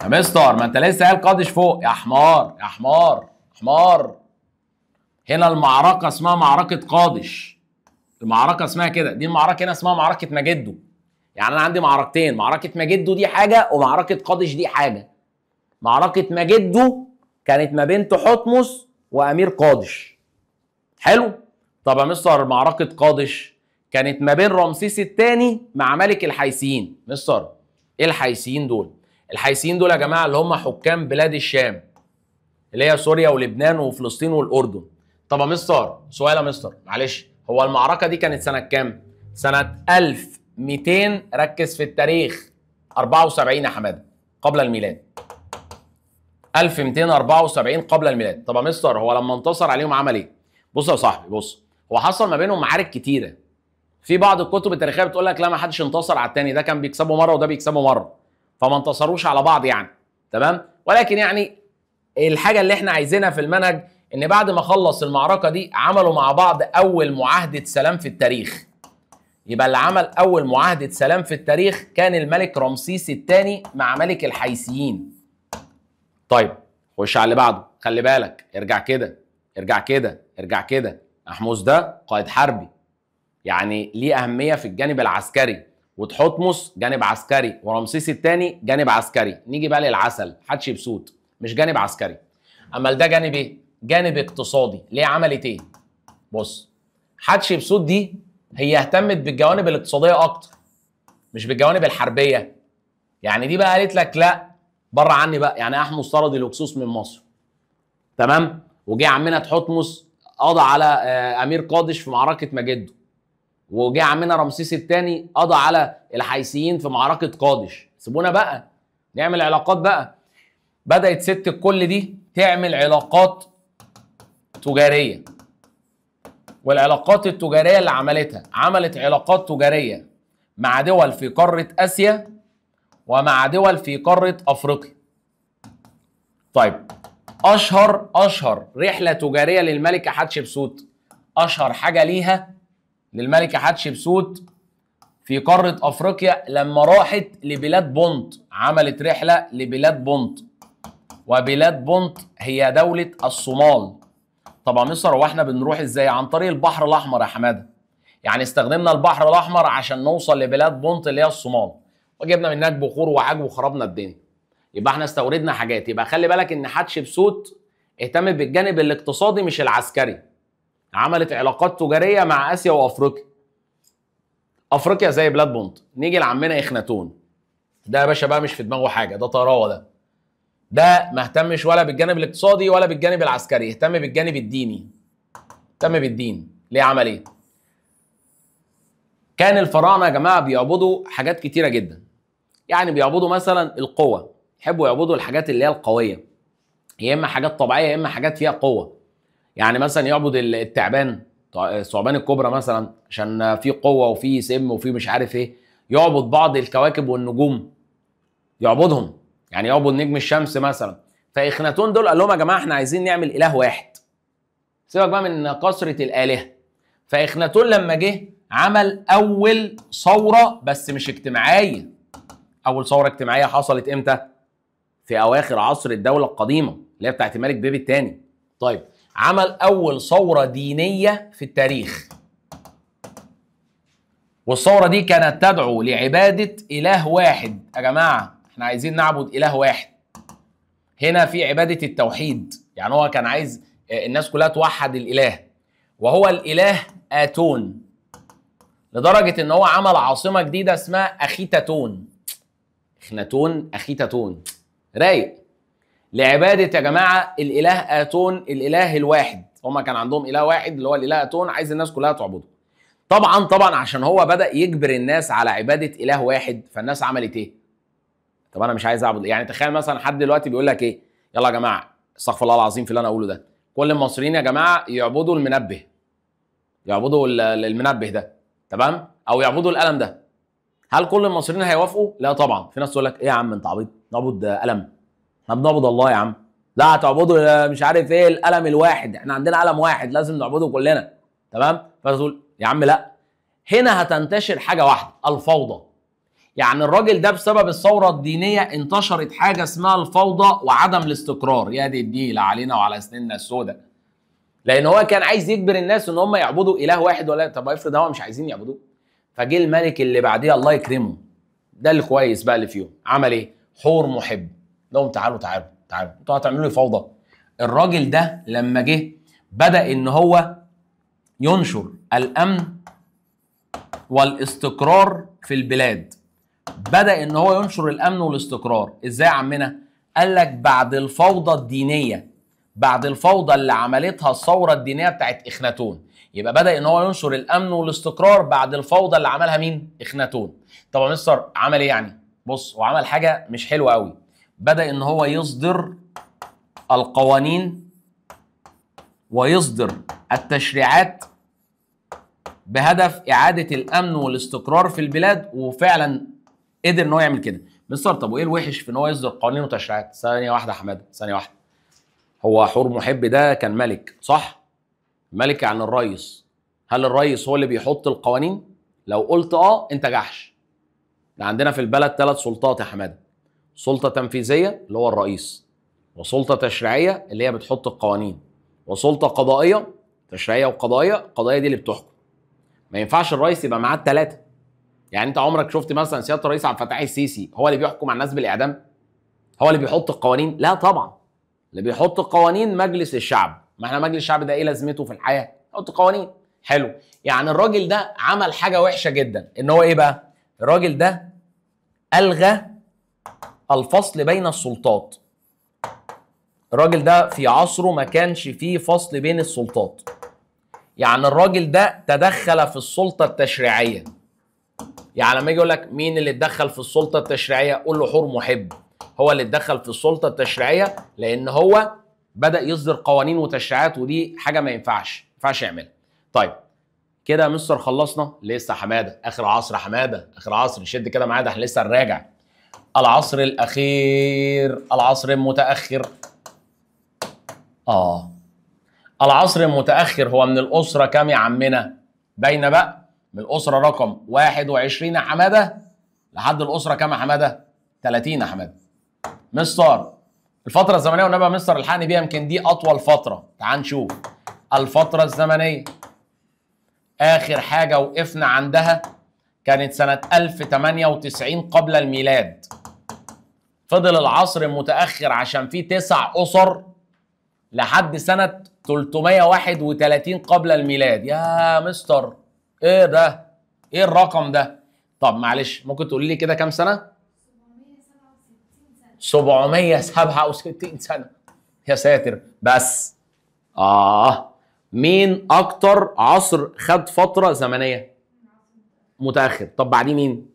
يا مستر، ما انت لسه قايل قادش فوق يا حمار يا حمار حمار. هنا المعركة اسمها معركة قادش، المعركة اسمها كده. دي المعركة هنا اسمها معركة مجدو. يعني انا عندي معركتين، معركة مجدو دي حاجة ومعركة قادش دي حاجة. معركة مجدو كانت ما بين تحتمس وامير قادش. حلو. طب يا مستر معركة قادش كانت ما بين رمسيس الثاني مع ملك الحيثيين. مستر ايه الحيثيين دول؟ الحيثيين دول يا جماعه اللي هم حكام بلاد الشام، اللي هي سوريا ولبنان وفلسطين والاردن. طب يا مستر سؤال يا مستر معلش، هو المعركه دي كانت سنه كام؟ سنه 1200. ركز في التاريخ. 74 يا حماده قبل الميلاد. 1274 قبل الميلاد. طب يا مستر هو لما انتصر عليهم عمل ايه؟ بص يا صاحبي، بص، هو حصل ما بينهم معارك كتيره. في بعض الكتب التاريخيه بتقول لك لا ما حدش انتصر على الثاني، ده كان بيكسبه مره وده بيكسبه مره، فما انتصروش على بعض يعني. تمام. ولكن يعني الحاجه اللي احنا عايزينها في المنهج ان بعد ما خلص المعركه دي عملوا مع بعض اول معاهده سلام في التاريخ. يبقى اللي عمل اول معاهده سلام في التاريخ كان الملك رمسيس الثاني مع ملك الحيثيين. طيب خش على اللي بعده. خلي بالك، ارجع كده ارجع كده ارجع كده. محموس ده قائد حربي، يعني ليه أهمية في الجانب العسكري، وتحتمس جانب عسكري، ورمسيس الثاني جانب عسكري. نيجي بقى للعسل حتشبسوت، مش جانب عسكري. أما ده جانب إيه؟ جانب اقتصادي. ليه عملت إيه؟ بص، حتشبسوت دي هي اهتمت بالجوانب الاقتصادية أكتر مش بالجوانب الحربية. يعني دي بقى قالت لك لا بره عني بقى، يعني أحمس طرد الهكسوس من مصر. تمام؟ وجه عمنا تحتمس قضى على أمير قادش في معركة مجدو، وجه عمنا رمسيس الثاني قضى على الحيثيين في معركه قادش. سيبونا بقى نعمل علاقات بقى. بدات ست الكل دي تعمل علاقات تجاريه، والعلاقات التجاريه اللي عملتها، عملت علاقات تجاريه مع دول في قاره اسيا ومع دول في قاره افريقيا. طيب اشهر رحله تجاريه للملكه حتشبسوت، اشهر حاجه ليها للملكة حتشبسوت في قارة أفريقيا لما راحت لبلاد بونت. عملت رحلة لبلاد بونت، وبلاد بونت هي دولة الصومال. طبعا مصر واحنا بنروح ازاي؟ عن طريق البحر الأحمر يا حمادة. يعني استخدمنا البحر الأحمر عشان نوصل لبلاد بونت اللي هي الصومال، وجبنا من هناك بخور وعجب وخربنا الدنيا. يبقى احنا استوردنا حاجات. يبقى خلي بالك ان حتشبسوت اهتمت بالجانب الاقتصادي مش العسكري. عملت علاقات تجاريه مع اسيا وافريقيا. افريقيا زي بلاد بونت. نيجي لعمنا اخناتون، ده يا باشا بقى مش في دماغه حاجه، ده طراوه. ده ما اهتمش ولا بالجانب الاقتصادي ولا بالجانب العسكري، اهتم بالجانب الديني. اهتم بالدين. ليه؟ عمل ايه؟ كان الفراعنه يا جماعه بيعبدوا حاجات كتيره جدا. يعني بيعبدوا مثلا القوه، يحبوا يعبدوا الحاجات اللي هي القويه. يا اما حاجات طبيعيه يا اما حاجات فيها قوه. يعني مثلا يعبد التعبان، الثعبان الكبرى مثلا، عشان في قوه وفي سم وفي مش عارف ايه. يعبد بعض الكواكب والنجوم، يعبدهم، يعني يعبد نجم الشمس مثلا. فاخناتون دول قال لهم يا جماعه احنا عايزين نعمل اله واحد، سيبك بقى من كثره الالهه. فاخناتون لما جه عمل اول ثوره، بس مش اجتماعيه. اول ثوره اجتماعيه حصلت امتى؟ في اواخر عصر الدوله القديمه اللي هي بتاعت الملك بيبي الثاني. طيب، عمل اول ثوره دينيه في التاريخ، والثوره دي كانت تدعو لعباده اله واحد. يا جماعه احنا عايزين نعبد اله واحد. هنا في عباده التوحيد، يعني هو كان عايز الناس كلها توحد الاله، وهو الاله اتون، لدرجه ان هو عمل عاصمه جديده اسمها اخيتاتون. اخناتون اخيتاتون، رايق، لعباده يا جماعه الاله اتون، الاله الواحد. هما كان عندهم اله واحد اللي هو الاله اتون، عايز الناس كلها تعبده. طبعا عشان هو بدا يجبر الناس على عباده اله واحد، فالناس عملت ايه؟ طب انا مش عايز اعبد. يعني تخيل مثلا حد دلوقتي بيقول لك ايه، يلا يا جماعه استغفر الله العظيم في اللي انا اقوله ده، كل المصريين يا جماعه يعبدوا المنبه، يعبدوا المنبه ده، تمام، او يعبدوا القلم ده. هل كل المصريين هيوافقوا؟ لا طبعا. في ناس تقول لك ايه يا عم انت عبيط، نعبد قلم؟ احنا بنعبد الله يا عم. لا هتعبدوا مش عارف ايه القلم الواحد، احنا عندنا قلم واحد لازم نعبده كلنا، تمام. فتقول يا عم لا. هنا هتنتشر حاجه واحده، الفوضى. يعني الراجل ده بسبب الثوره الدينيه انتشرت حاجه اسمها الفوضى وعدم الاستقرار. يا دي النيله علينا وعلى سنيننا السوداء. لان هو كان عايز يجبر الناس ان هم يعبدوا اله واحد، ولا طب افرض هو مش عايزين يعبدوه. فجه الملك اللي بعديه الله يكرمه، ده اللي كويس بقى اللي فيهم، عمل ايه؟ حور محب لهم، تعالوا انتوا هتعملوا لي فوضى. الراجل ده لما جه بدا ان هو ينشر الامن والاستقرار في البلاد. بدا ان هو ينشر الامن والاستقرار ازاي يا عمنا؟ قال لك بعد الفوضى الدينيه، بعد الفوضى اللي عملتها الثوره الدينيه بتاعت اخناتون، يبقى بدا ان هو ينشر الامن والاستقرار بعد الفوضى اللي عملها مين؟ اخناتون. طب يا مستر عمل ايه يعني؟ بص، هو عمل حاجه مش حلوه قوي. بدا ان هو يصدر القوانين ويصدر التشريعات بهدف اعاده الامن والاستقرار في البلاد، وفعلا قدر ان هو يعمل كده. مستر طب وايه الوحش في ان هو يصدر قوانين وتشريعات؟ ثانيه واحده يا حماده، ثانيه واحده. هو حور محب ده كان ملك صح؟ ملك يعني الرئيس. هل الرئيس هو اللي بيحط القوانين؟ لو قلت اه انت جحش. عندنا في البلد 3 سلطات يا حماده: سلطه تنفيذيه اللي هو الرئيس، وسلطه تشريعيه اللي هي بتحط القوانين، وسلطه قضائيه، تشريعيه وقضائيه. القضائيه دي اللي بتحكم. ما ينفعش الرئيس يبقى معاه ال3. يعني انت عمرك شفت مثلا سياده الرئيس عبد الفتاح السيسي هو اللي بيحكم على الناس بالاعدام؟ هو اللي بيحط القوانين؟ لا طبعا. اللي بيحط القوانين مجلس الشعب. ما احنا مجلس الشعب ده ايه لازمته في الحياه؟ يحط قوانين. حلو. يعني الراجل ده عمل حاجه وحشه جدا، ان هو ايه بقى؟ الراجل ده الغى الفصل بين السلطات. الراجل ده في عصره ما كانش فيه فصل بين السلطات. يعني الراجل ده تدخل في السلطه التشريعيه. يعني لما يجي يقول لك مين اللي اتدخل في السلطه التشريعيه، قول له حور محب. هو اللي اتدخل في السلطه التشريعيه لان هو بدا يصدر قوانين وتشريعات، ودي حاجه ما ينفعش يعملها. طيب كده يا مستر خلصنا؟ لسه حماده، اخر عصر حماده، اخر عصر، نشد كده معايا، ده احنا لسه نراجع. العصر الاخير، العصر المتاخر. العصر المتاخر هو من الاسره كام يا عمنا؟ باينه بقى، من الاسره رقم 21 يا حماده لحد الاسره كام يا حماده؟ 30 يا حماده. مستر الفتره الزمنيه والنبي يا مستر الحقني بيها، يمكن دي اطول فتره. تعال نشوف الفتره الزمنيه. اخر حاجه وقفنا عندها كانت سنه 1098 قبل الميلاد. فضل العصر المتاخر عشان فيه 9 اسر لحد سنه 331 قبل الميلاد. يا مستر ايه ده؟ ايه الرقم ده؟ طب معلش ممكن تقولي لي كده كام سنه؟ 767 سنه. يا ساتر. بس مين اكتر عصر خد فتره زمنيه متاخر؟ طب بعديه مين؟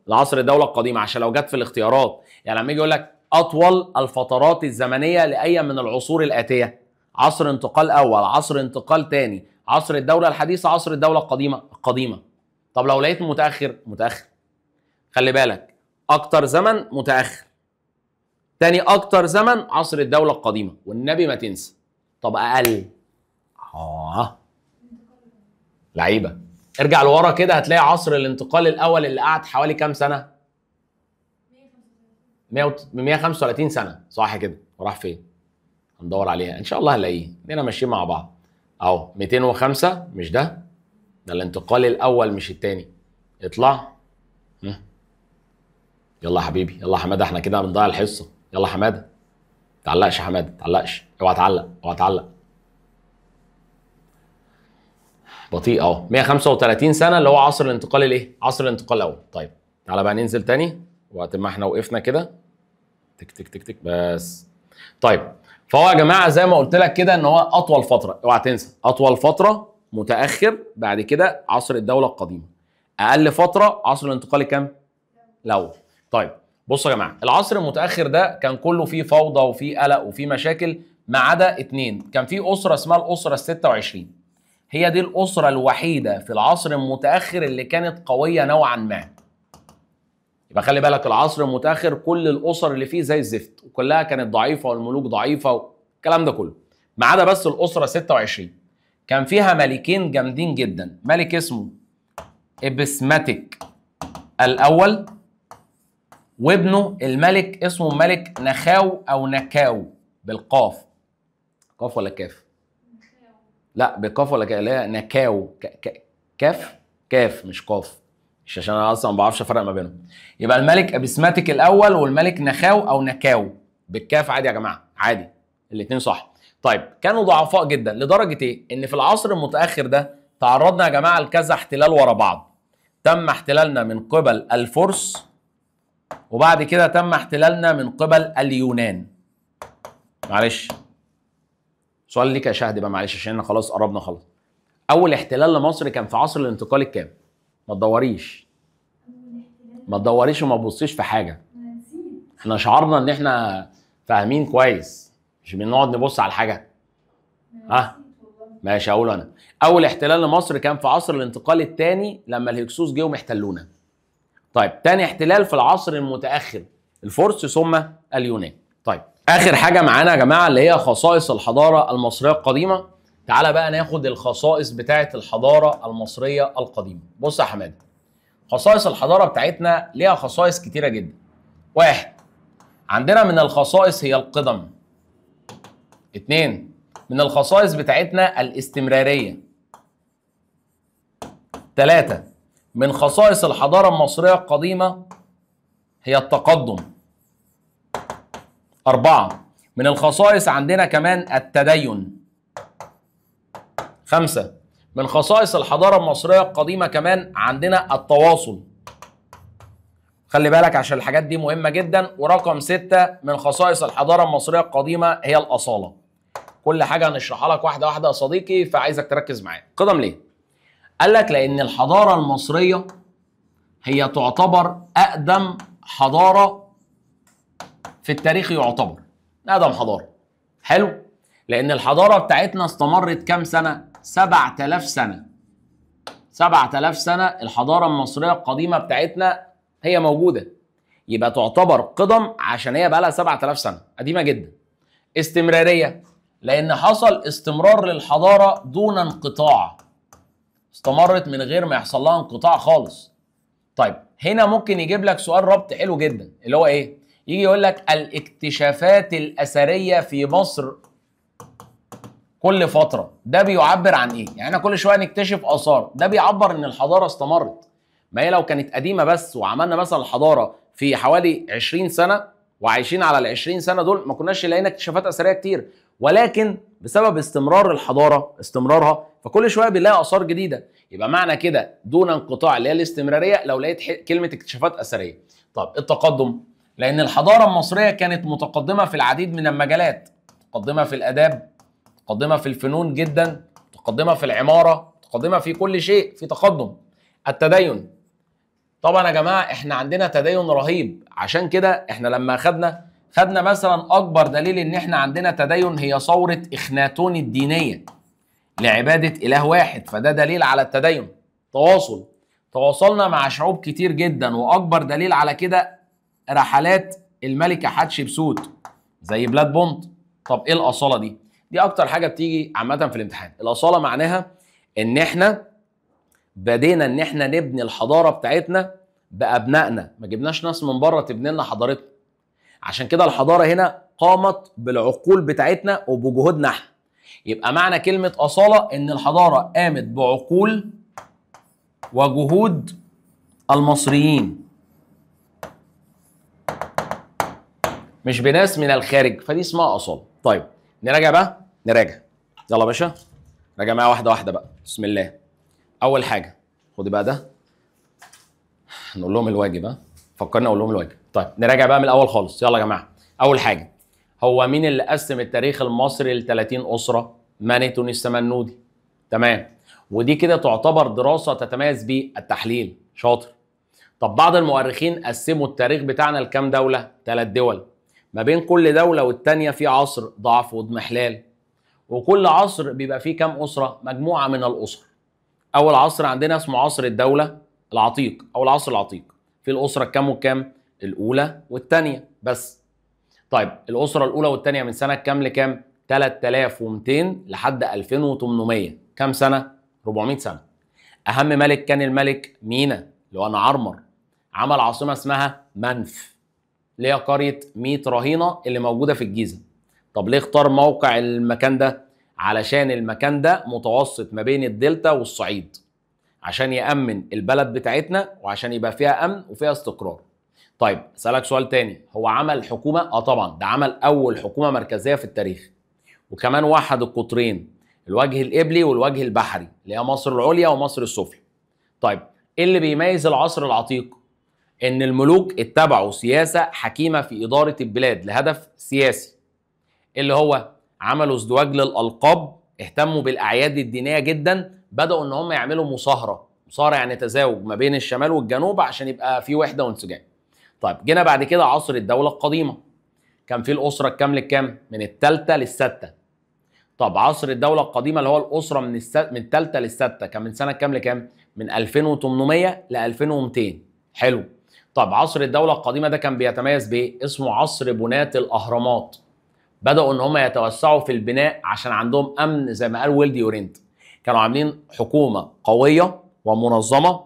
العصر الدوله القديمه، عشان لو جت في الاختيارات. يعني لما يجي يقول لك اطول الفترات الزمنيه لاي من العصور الاتيه؟ عصر انتقال اول، عصر انتقال ثاني، عصر الدوله الحديثه، عصر الدوله القديمه. طب لو لقيت متاخر خلي بالك، اكتر زمن متاخر، تاني اكتر زمن عصر الدوله القديمه، والنبي ما تنسى. طب اقل لعيبه، ارجع لورا كده هتلاقي عصر الانتقال الاول اللي قعد حوالي كام سنه؟ 135 سنه، صح كده؟ وراح فين؟ هندور عليها ان شاء الله هنلاقيه، اننا ماشيين مع بعض اهو. 205 مش ده الانتقال الاول مش الثاني. اطلع. يلا يا حبيبي، يلا يا حماده، احنا كده بنضيع الحصه. يلا يا حماده، تعلقش يا حماده، تعلقش، اوعى تعلق، اوعى تعلق. بطيء اهو. 135 سنه اللي هو عصر الانتقال الايه؟ عصر الانتقال الاول. طيب تعالى بقى ننزل تاني وقت ما احنا وقفنا كده. تك تك تك تك بس. طيب فهو يا جماعه زي ما قلت لك كده ان هو اطول فتره، اوعى تنسى، اطول فتره متاخر، بعد كده عصر الدوله القديمه، اقل فتره عصر الانتقال الكام؟ الاول. طيب بصوا يا جماعه، العصر المتاخر ده كان كله فيه فوضى وفيه قلق وفيه مشاكل، ما عدا اتنين. كان في اسره اسمها الاسره ال 26، هي دي الاسره الوحيده في العصر المتاخر اللي كانت قويه نوعا ما. يبقى خلي بالك العصر المتاخر كل الاسر اللي فيه زي الزفت، وكلها كانت ضعيفه والملوك ضعيفه والكلام ده كله، ما عدا بس الاسره 26 كان فيها ملكين جامدين جدا. ملك اسمه ابسماتيك الاول، وابنه الملك اسمه ملك نخاو او نكاو بالقاف. قاف ولا كاف؟ لا بقاف ولا كاف، لا نكاو. كاف، كاف مش قاف، مش عشان انا اصلا ما بعرفش افرق ما بينهم. يبقى الملك ابسماتيك الاول والملك نخاو او نكاو بالكاف عادي يا جماعه، عادي الاثنين صح. طيب كانوا ضعفاء جدا لدرجه ايه؟ ان في العصر المتاخر ده تعرضنا يا جماعه لكذا احتلال ورا بعض. تم احتلالنا من قبل الفرس، وبعد كده تم احتلالنا من قبل اليونان. معلش سؤال ليك يا شهد بقى، معلش عشان احنا خلاص قربنا خلاص. اول احتلال لمصر كان في عصر الانتقال الكام؟ ما تدوريش، ما تدوريش وما تبصيش في حاجه، احنا شعرنا ان احنا فاهمين كويس، مش بنقعد نبص على الحاجه. ها ماشي اقول انا. اول احتلال لمصر كان في عصر الانتقال الثاني لما الهكسوس جم احتلونا. طيب تاني احتلال في العصر المتاخر الفرس ثم اليونان. طيب اخر حاجه معانا يا جماعه اللي هي خصائص الحضاره المصريه القديمه. تعالى بقى ناخد الخصائص بتاعه الحضاره المصريه القديمه. بص يا حماده، خصائص الحضاره بتاعتنا ليها خصائص كتيره جدا. واحد، عندنا من الخصائص هي القدم. اتنين، من الخصائص بتاعتنا الاستمراريه. ثلاثة، من خصائص الحضاره المصريه القديمه هي التقدم. أربعة، من الخصائص عندنا كمان التدين. خمسة، من خصائص الحضارة المصرية القديمة كمان عندنا التواصل. خلي بالك عشان الحاجات دي مهمة جدا. ورقم 6 من خصائص الحضارة المصرية القديمة هي الأصالة. كل حاجة هنشرحها لك واحدة واحدة يا صديقي، فعايزك تركز معايا. قدم ليه؟ قال لك لأن الحضارة المصرية هي تعتبر أقدم حضارة في التاريخ، يعتبر أقدم حضارة. حلو؟ لأن الحضارة بتاعتنا استمرت كام سنة؟ 7000 سنة. 7000 سنة الحضارة المصرية القديمة بتاعتنا هي موجودة، يبقى تعتبر قدم عشان هي بقى لها 7000 سنة، قديمة جدا. استمرارية، لأن حصل استمرار للحضارة دون انقطاع، استمرت من غير ما يحصل لها انقطاع خالص. طيب هنا ممكن يجيب لك سؤال ربط حلو جدا اللي هو إيه؟ يجي يقول لك الاكتشافات الأثرية في مصر كل فترة، ده بيعبر عن ايه؟ يعني احنا كل شوية نكتشف آثار، ده بيعبر ان الحضارة استمرت. ما هي لو كانت قديمة بس وعملنا مثلا الحضارة في حوالي 20 سنة وعايشين على ال 20 سنة دول ما كناش لقينا اكتشافات أثرية كتير، ولكن بسبب استمرار الحضارة استمرارها فكل شوية بنلاقي آثار جديدة. يبقى معنى كده دون انقطاع اللي هي الاستمرارية لو لقيت كلمة اكتشافات أثرية. طب التقدم، لأن الحضارة المصرية كانت متقدمة في العديد من المجالات، متقدمة في الآداب، متقدمة في الفنون جدا، متقدمة في العمارة، متقدمة في كل شيء، في تقدم. التدين، طبعا يا جماعة احنا عندنا تدين رهيب، عشان كده احنا لما اخدنا خدنا مثلا اكبر دليل ان احنا عندنا تدين هي ثوره اخناتون الدينيه لعباده اله واحد، فده دليل على التدين. تواصلنا مع شعوب كتير جدا، واكبر دليل على كده رحلات الملكه حتشبسوت زي بلاد بونت. طب ايه الاصاله دي؟ دي اكتر حاجه بتيجي عامه في الامتحان. الاصاله معناها ان احنا بدينا ان احنا نبني الحضاره بتاعتنا بابنائنا، ما جبناش ناس من بره تبني لنا حضارتنا. عشان كده الحضاره هنا قامت بالعقول بتاعتنا وبجهودنا احنا. يبقى معنى كلمه اصاله ان الحضاره قامت بعقول وجهود المصريين، مش بناس من الخارج، فدي اسمها اصاله. طيب نراجع بقى، نراجع. يلا يا باشا راجع معايا واحده واحده بقى، بسم الله. اول حاجه خد بقى ده، نقول لهم الواجب. ها فكرنا اقول لهم الواجب. طيب نراجع بقى من الاول خالص. يلا يا جماعه، اول حاجه هو مين اللي قسم التاريخ المصري ل 30 اسره؟ مانيتون السمنودي. تمام، ودي كده تعتبر دراسه تتميز بالتحليل. شاطر. طب بعض المؤرخين قسموا التاريخ بتاعنا لكام دوله؟ 3 دول. ما بين كل دوله والتانيه في عصر ضعف واضمحلال، وكل عصر بيبقى فيه كام اسره؟ مجموعه من الاسر. اول عصر عندنا اسمه عصر الدوله العتيق او العصر العتيق، في الاسره الكام والكام؟ الاولى والثانيه بس. طيب الاسره الاولى والثانيه من سنه كام لكام؟ 3200 لحد 2800. كام سنه؟ 400 سنه. اهم ملك كان الملك مينا اللي هو نعرمر، عمل عاصمه اسمها منف اللي هي قريه ميت رهينه اللي موجوده في الجيزه. طب ليه اختار موقع المكان ده؟ علشان المكان ده متوسط ما بين الدلتا والصعيد، عشان يأمن البلد بتاعتنا وعشان يبقى فيها أمن وفيها استقرار. طيب أسألك سؤال تاني، هو عمل حكومة؟ طبعا، ده عمل أول حكومة مركزية في التاريخ، وكمان وحد القطرين، الوجه القبلي والوجه البحري اللي هي مصر العليا ومصر السفلى. طيب ايه اللي بيميز العصر العتيق؟ ان الملوك اتبعوا سياسة حكيمة في إدارة البلاد لهدف سياسي، اللي هو عملوا ازدواج للألقاب، اهتموا بالأعياد الدينية جدا، بدأوا ان هم يعملوا مصاهرة يعني تزاوج ما بين الشمال والجنوب عشان يبقى في وحدة وانسجام. طيب جينا بعد كده عصر الدولة القديمة، كان في الأسرة الكام للكام؟ من الثالثة للستة. طب عصر الدولة القديمة اللي هو الأسرة من الثالثة للستة كان من سنة كام لكام؟ من 2800 ل 2200. حلو. طب عصر الدولة القديمة ده كان بيتميز بإيه؟ اسمه عصر بناة الأهرامات. بدأوا إن هم يتوسعوا في البناء عشان عندهم أمن زي ما قال ويل ديورنت. كانوا عاملين حكومة قوية ومنظمة،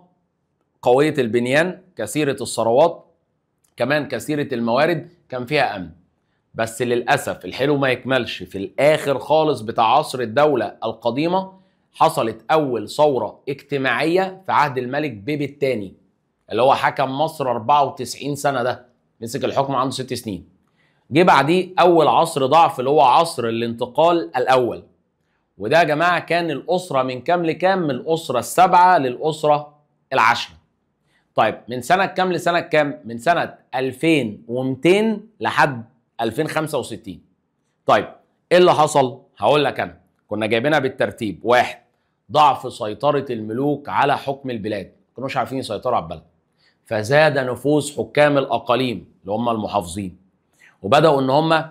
قوية البنيان، كثيرة الثروات، كمان كثيرة الموارد، كان فيها أمن. بس للأسف الحلو ما يكملش، في الآخر خالص بتاع عصر الدولة القديمة حصلت أول ثورة اجتماعية في عهد الملك بيبي الثاني اللي هو حكم مصر 94 سنة، ده مسك الحكم عنده 6 سنين. جه بعديه أول عصر ضعف اللي هو عصر الانتقال الأول، وده يا جماعة كان الأسرة من كام لكام؟ من الأسرة السبعة للأسرة العشرة. طيب من سنة كام لسنة كام؟ من سنة 2200 لحد 2065. طيب ايه اللي حصل؟ هقول لك انا، كنا جايبينها بالترتيب. 1، ضعف سيطرة الملوك على حكم البلاد، ما كانوش عارفين يسيطروا على البلد، فزاد نفوذ حكام الأقاليم اللي هم المحافظين، وبدأوا ان هم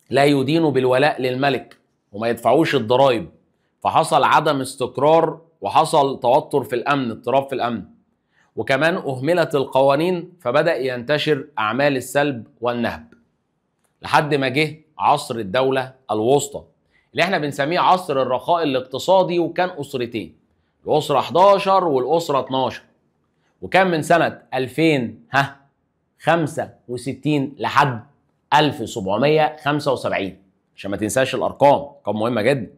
لا يدينوا بالولاء للملك وما يدفعوش الضرائب، فحصل عدم استقرار وحصل توتر في الأمن، اضطراب في الأمن، وكمان أهملت القوانين، فبدأ ينتشر أعمال السلب والنهب، لحد ما جه عصر الدولة الوسطى اللي احنا بنسميه عصر الرخاء الاقتصادي، وكان أسرتين، الأسرة 11 والأسرة 12، وكان من سنة 2065 لحد 1775 عشان ما تنساش الأرقام، كان مهمة جدا.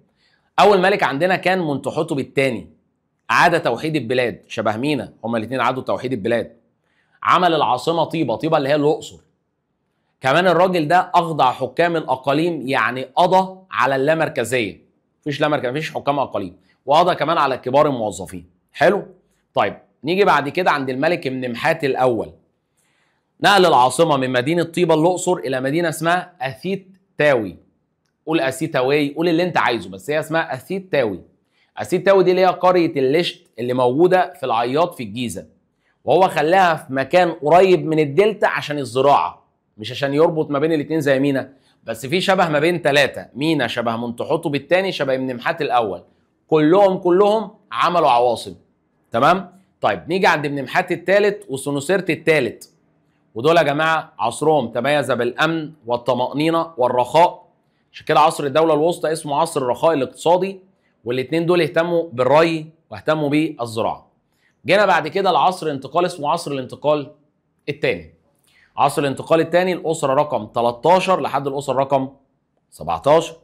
أول ملك عندنا كان منتحتب الثاني، أعاد توحيد البلاد، شبه مينا، هما الاثنين عادوا توحيد البلاد. عمل العاصمة طيبة اللي هي الأقصر. كمان الراجل ده أخضع حكام الأقاليم، يعني قضى على اللامركزية، مفيش لامركزية، مفيش حكام أقاليم، وقضى كمان على كبار الموظفين. حلو؟ طيب نيجي بعد كده عند الملك منمحات الأول، نقل العاصمة من مدينة طيبة الأقصر إلى مدينة اسمها أثيت تاوي. قول أثيتاوي، قول اللي أنت عايزه، بس هي اسمها أثيت تاوي. أثيت تاوي دي اللي هي قرية الليشت اللي موجودة في العياط في الجيزة، وهو خلاها في مكان قريب من الدلتا عشان الزراعة، مش عشان يربط ما بين الاثنين زي مينا، بس في شبه ما بين ثلاثه. مينا شبه منتحوتب الثاني، شبه منمحات الاول، كلهم عملوا عواصم. تمام. طيب نيجي عند منمحات الثالث وسنوسرت الثالث، ودول يا جماعه عصرهم تميز بالامن والطمانينه والرخاء، عشان كده عصر الدوله الوسطى اسمه عصر الرخاء الاقتصادي. والاثنين دول اهتموا بالري واهتموا بالزراعه. جينا بعد كده لعصر انتقال اسمه عصر الانتقال الثاني. عصر الانتقال الثاني الاسره رقم 13 لحد الاسره رقم 17.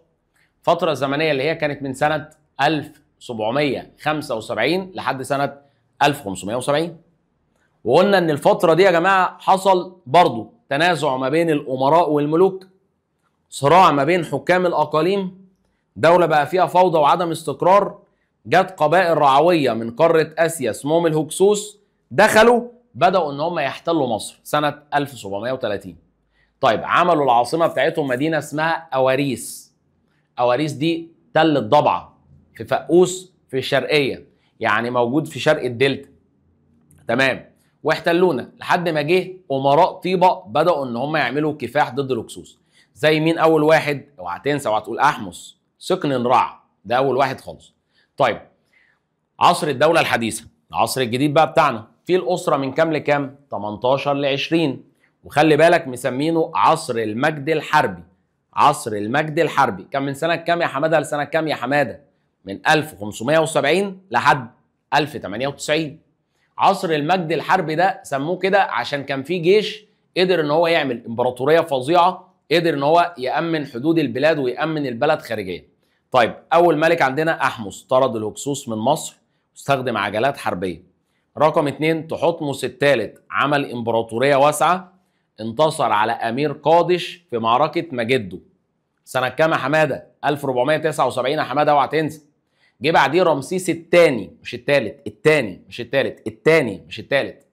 فتره زمنيه اللي هي كانت من سنه 1775 لحد سنه 1570. وقلنا ان الفتره دي يا جماعه حصل برضو تنازع ما بين الامراء والملوك، صراع ما بين حكام الاقاليم، دوله بقى فيها فوضى وعدم استقرار. جت قبائل رعويه من قاره اسيا اسمهم الهكسوس، دخلوا بداوا ان هم يحتلوا مصر سنه 1730. طيب عملوا العاصمه بتاعتهم مدينه اسمها اواريس. اواريس دي تل الضبعه في فقوس في الشرقيه، يعني موجود في شرق الدلتا. تمام. واحتلونا لحد ما جه امراء طيبه بداوا ان هم يعملوا كفاح ضد الهكسوس. زي مين اول واحد؟ اوعى تنسى، اوعى تقول احمس، سقن رع، ده اول واحد خالص. طيب عصر الدوله الحديثه، العصر الجديد بقى بتاعنا، في الاسره من كام لكام؟ 18 ل 20. وخلي بالك مسمينه عصر المجد الحربي. عصر المجد الحربي كان من سنه كام يا حماده لسنه كام يا حماده؟ من 1570 لحد 1098. عصر المجد الحربي ده سموه كده عشان كان في جيش قدر ان هو يعمل امبراطوريه فظيعه، قدر ان هو يامن حدود البلاد ويامن البلد خارجيا. طيب اول ملك عندنا احمس، طرد الهكسوس من مصر واستخدم عجلات حربيه. رقم 2 تحتمس الثالث، عمل امبراطوريه واسعه، انتصر على امير قادش في معركه مجده. سنه كام يا حماده؟ 1479 يا حماده، اوعى تنسى. جه بعديه رمسيس الثاني، مش الثالث، الثاني مش الثالث، الثاني مش الثالث.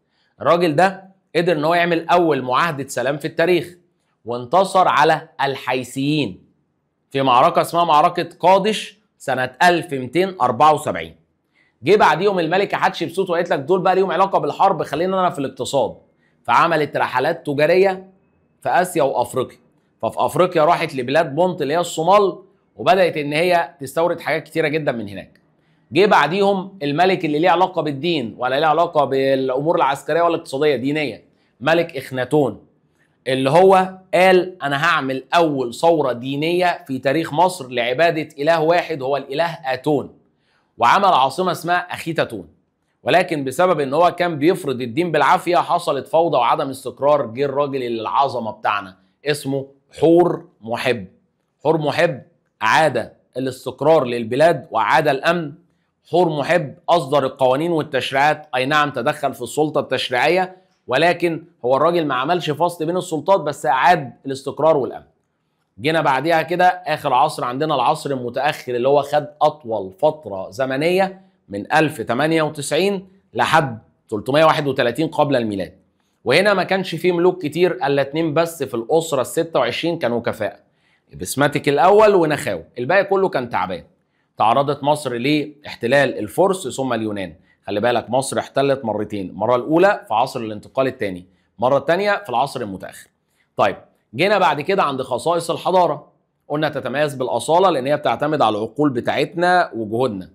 الراجل ده قدر ان هو يعمل اول معاهده سلام في التاريخ، وانتصر على الحيثيين في معركه اسمها معركه قادش سنه 1274. جه بعديهم الملكه حتشبسوت وقالت لك دول بقى ليهم علاقه بالحرب، خلينا انا في الاقتصاد. فعملت رحلات تجاريه في اسيا وافريقيا. ففي افريقيا راحت لبلاد بونت اللي هي الصومال، وبدات ان هي تستورد حاجات كتيره جدا من هناك. جه بعديهم الملك اللي ليه علاقه بالدين ولا ليه علاقه بالامور العسكريه ولا الاقتصاديه، دينيه، ملك اخناتون، اللي هو قال انا هعمل اول ثوره دينيه في تاريخ مصر لعباده اله واحد هو الاله اتون، وعمل عاصمه اسمها اخيتاتون. ولكن بسبب ان هو كان بيفرض الدين بالعافيه حصلت فوضى وعدم استقرار. جه الراجل العظمه بتاعنا اسمه حور محب. حور محب اعاد الاستقرار للبلاد واعاد الامن. حور محب اصدر القوانين والتشريعات، اي نعم تدخل في السلطه التشريعيه، ولكن هو الراجل ما عملش فصل بين السلطات، بس اعاد الاستقرار والامن. جينا بعديها كده اخر عصر عندنا العصر المتاخر، اللي هو خد اطول فتره زمنيه من 1098 لحد 331 قبل الميلاد. وهنا ما كانش فيه ملوك كتير، الا 2 بس في الاسره ال 26 كانوا كفاءه، بسماتيك الاول ونخاو، الباقي كله كان تعبان. تعرضت مصر لاحتلال الفرس ثم اليونان. خلي بالك مصر احتلت مرتين، المره الاولى في عصر الانتقال الثاني، المره الثانيه في العصر المتاخر. طيب جينا بعد كده عند خصائص الحضاره. قلنا تتميز بالاصاله لان هي بتعتمد على العقول بتاعتنا وجهودنا.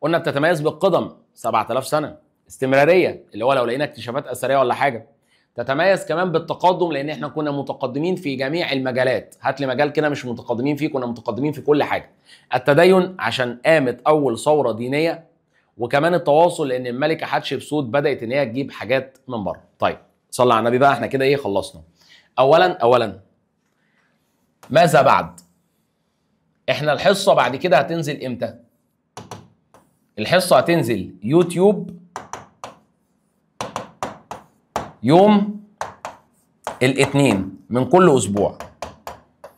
قلنا بتتميز بالقدم 7000 سنه، استمراريه اللي هو لو لقينا اكتشافات اثريه ولا حاجه. تتميز كمان بالتقدم لان احنا كنا متقدمين في جميع المجالات، هات لي مجال كده مش متقدمين فيه، كنا متقدمين في كل حاجه. التدين عشان قامت اول ثوره دينيه، وكمان التواصل لان الملكه حتشبسوت بدات ان هي تجيب حاجات من بره. طيب صلى على النبي بقى، احنا كده ايه خلصنا. اولا ماذا بعد؟ احنا الحصه بعد كده هتنزل امتى؟ الحصه هتنزل يوتيوب يوم الاثنين من كل اسبوع.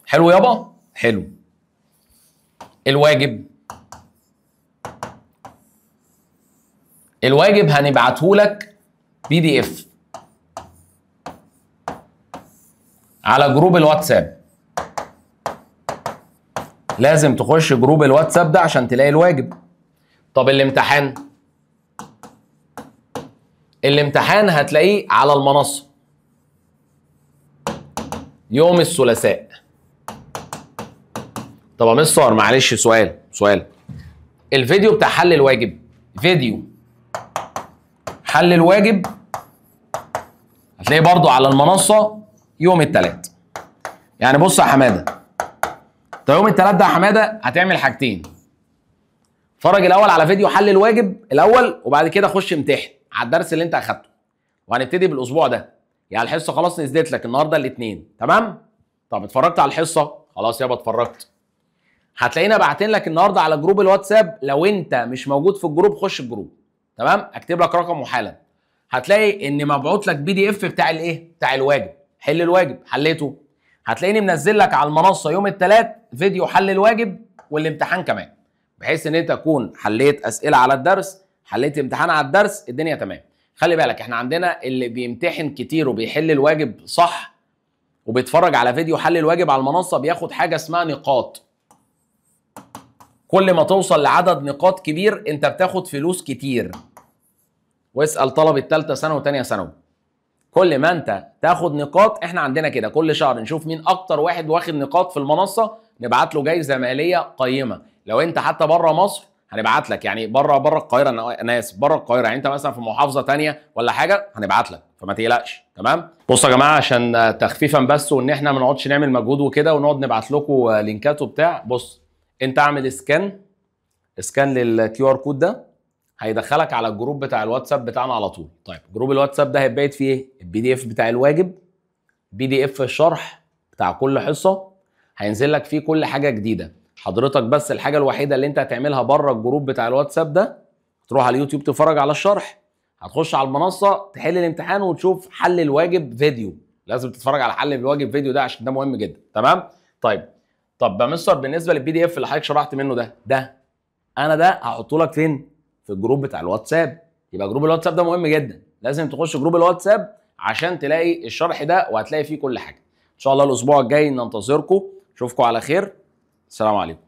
حلو يابا؟ حلو. الواجب هنبعته لك PDF على جروب الواتساب. لازم تخش جروب الواتساب ده عشان تلاقي الواجب. طب الامتحان هتلاقيه على المنصة. يوم الثلاثاء. طب يا مستر معلش سؤال، الفيديو بتاع حل الواجب، فيديو حل الواجب هتلاقيه برضو على المنصه يوم الثلاث. يعني بص يا حماده، طب يوم الثلاث ده يا حماده هتعمل حاجتين. اتفرج الاول على فيديو حل الواجب الاول، وبعد كده خش امتحن على الدرس اللي انت اخدته، وهنبتدي بالاسبوع ده. يعني الحصه خلاص نزلت لك النهارده الاثنين، تمام؟ طب اتفرجت على الحصه؟ خلاص يابا اتفرجت. هتلاقينا باعتين لك النهارده على جروب الواتساب، لو انت مش موجود في الجروب خش الجروب، تمام؟ اكتب لك رقمه حالا. هتلاقي ان مبعوت لك PDF بتاع الايه؟ بتاع الواجب، حل الواجب، حليته. هتلاقيني منزل لك على المنصه يوم الثلاث فيديو حل الواجب والامتحان كمان، بحيث ان انت تكون حليت اسئله على الدرس، حليت امتحان على الدرس، الدنيا تمام. خلي بالك احنا عندنا اللي بيمتحن كتير وبيحل الواجب صح وبيتفرج على فيديو حل الواجب على المنصه بياخد حاجه اسمها نقاط. كل ما توصل لعدد نقاط كبير انت بتاخد فلوس كتير. واسال طلبه ثالثه ثانوي وثانيه ثانوي. كل ما انت تاخد نقاط، احنا عندنا كده كل شهر نشوف مين اكتر واحد واخد نقاط في المنصه نبعت له جايزه ماليه قيمه. لو انت حتى بره مصر هنبعت لك، يعني بره القاهره، انا اسف بره القاهره، يعني انت مثلا في محافظه ثانيه ولا حاجه هنبعت لك، فما تقلقش، تمام؟ بصوا يا جماعه عشان تخفيفا بس وان احنا ما نقعدش نعمل مجهود وكده ونقعد نبعت لكم لينكات وبتاع، بص انت اعمل سكان للكيو ار كود ده، هيدخلك على الجروب بتاع الواتساب بتاعنا على طول. طيب جروب الواتساب ده هيتبعت فيه ايه؟ PDF بتاع الواجب، PDF الشرح بتاع كل حصه، هينزل لك فيه كل حاجه جديده. حضرتك بس الحاجه الوحيده اللي انت هتعملها بره الجروب بتاع الواتساب ده، تروح على اليوتيوب تتفرج على الشرح، هتخش على المنصه تحل الامتحان وتشوف حل الواجب فيديو. لازم تتفرج على حل الواجب فيديو ده عشان ده مهم جدا، تمام؟ طب يا مستر بالنسبه للPDF اللي حضرتك شرحت منه ده انا ده هحطه لك فين؟ في الجروب بتاع الواتساب. يبقى جروب الواتساب ده مهم جدا، لازم تخش جروب الواتساب عشان تلاقي الشرح ده وهتلاقي فيه كل حاجه. ان شاء الله الاسبوع الجاي ننتظركم، اشوفكم على خير، السلام عليكم.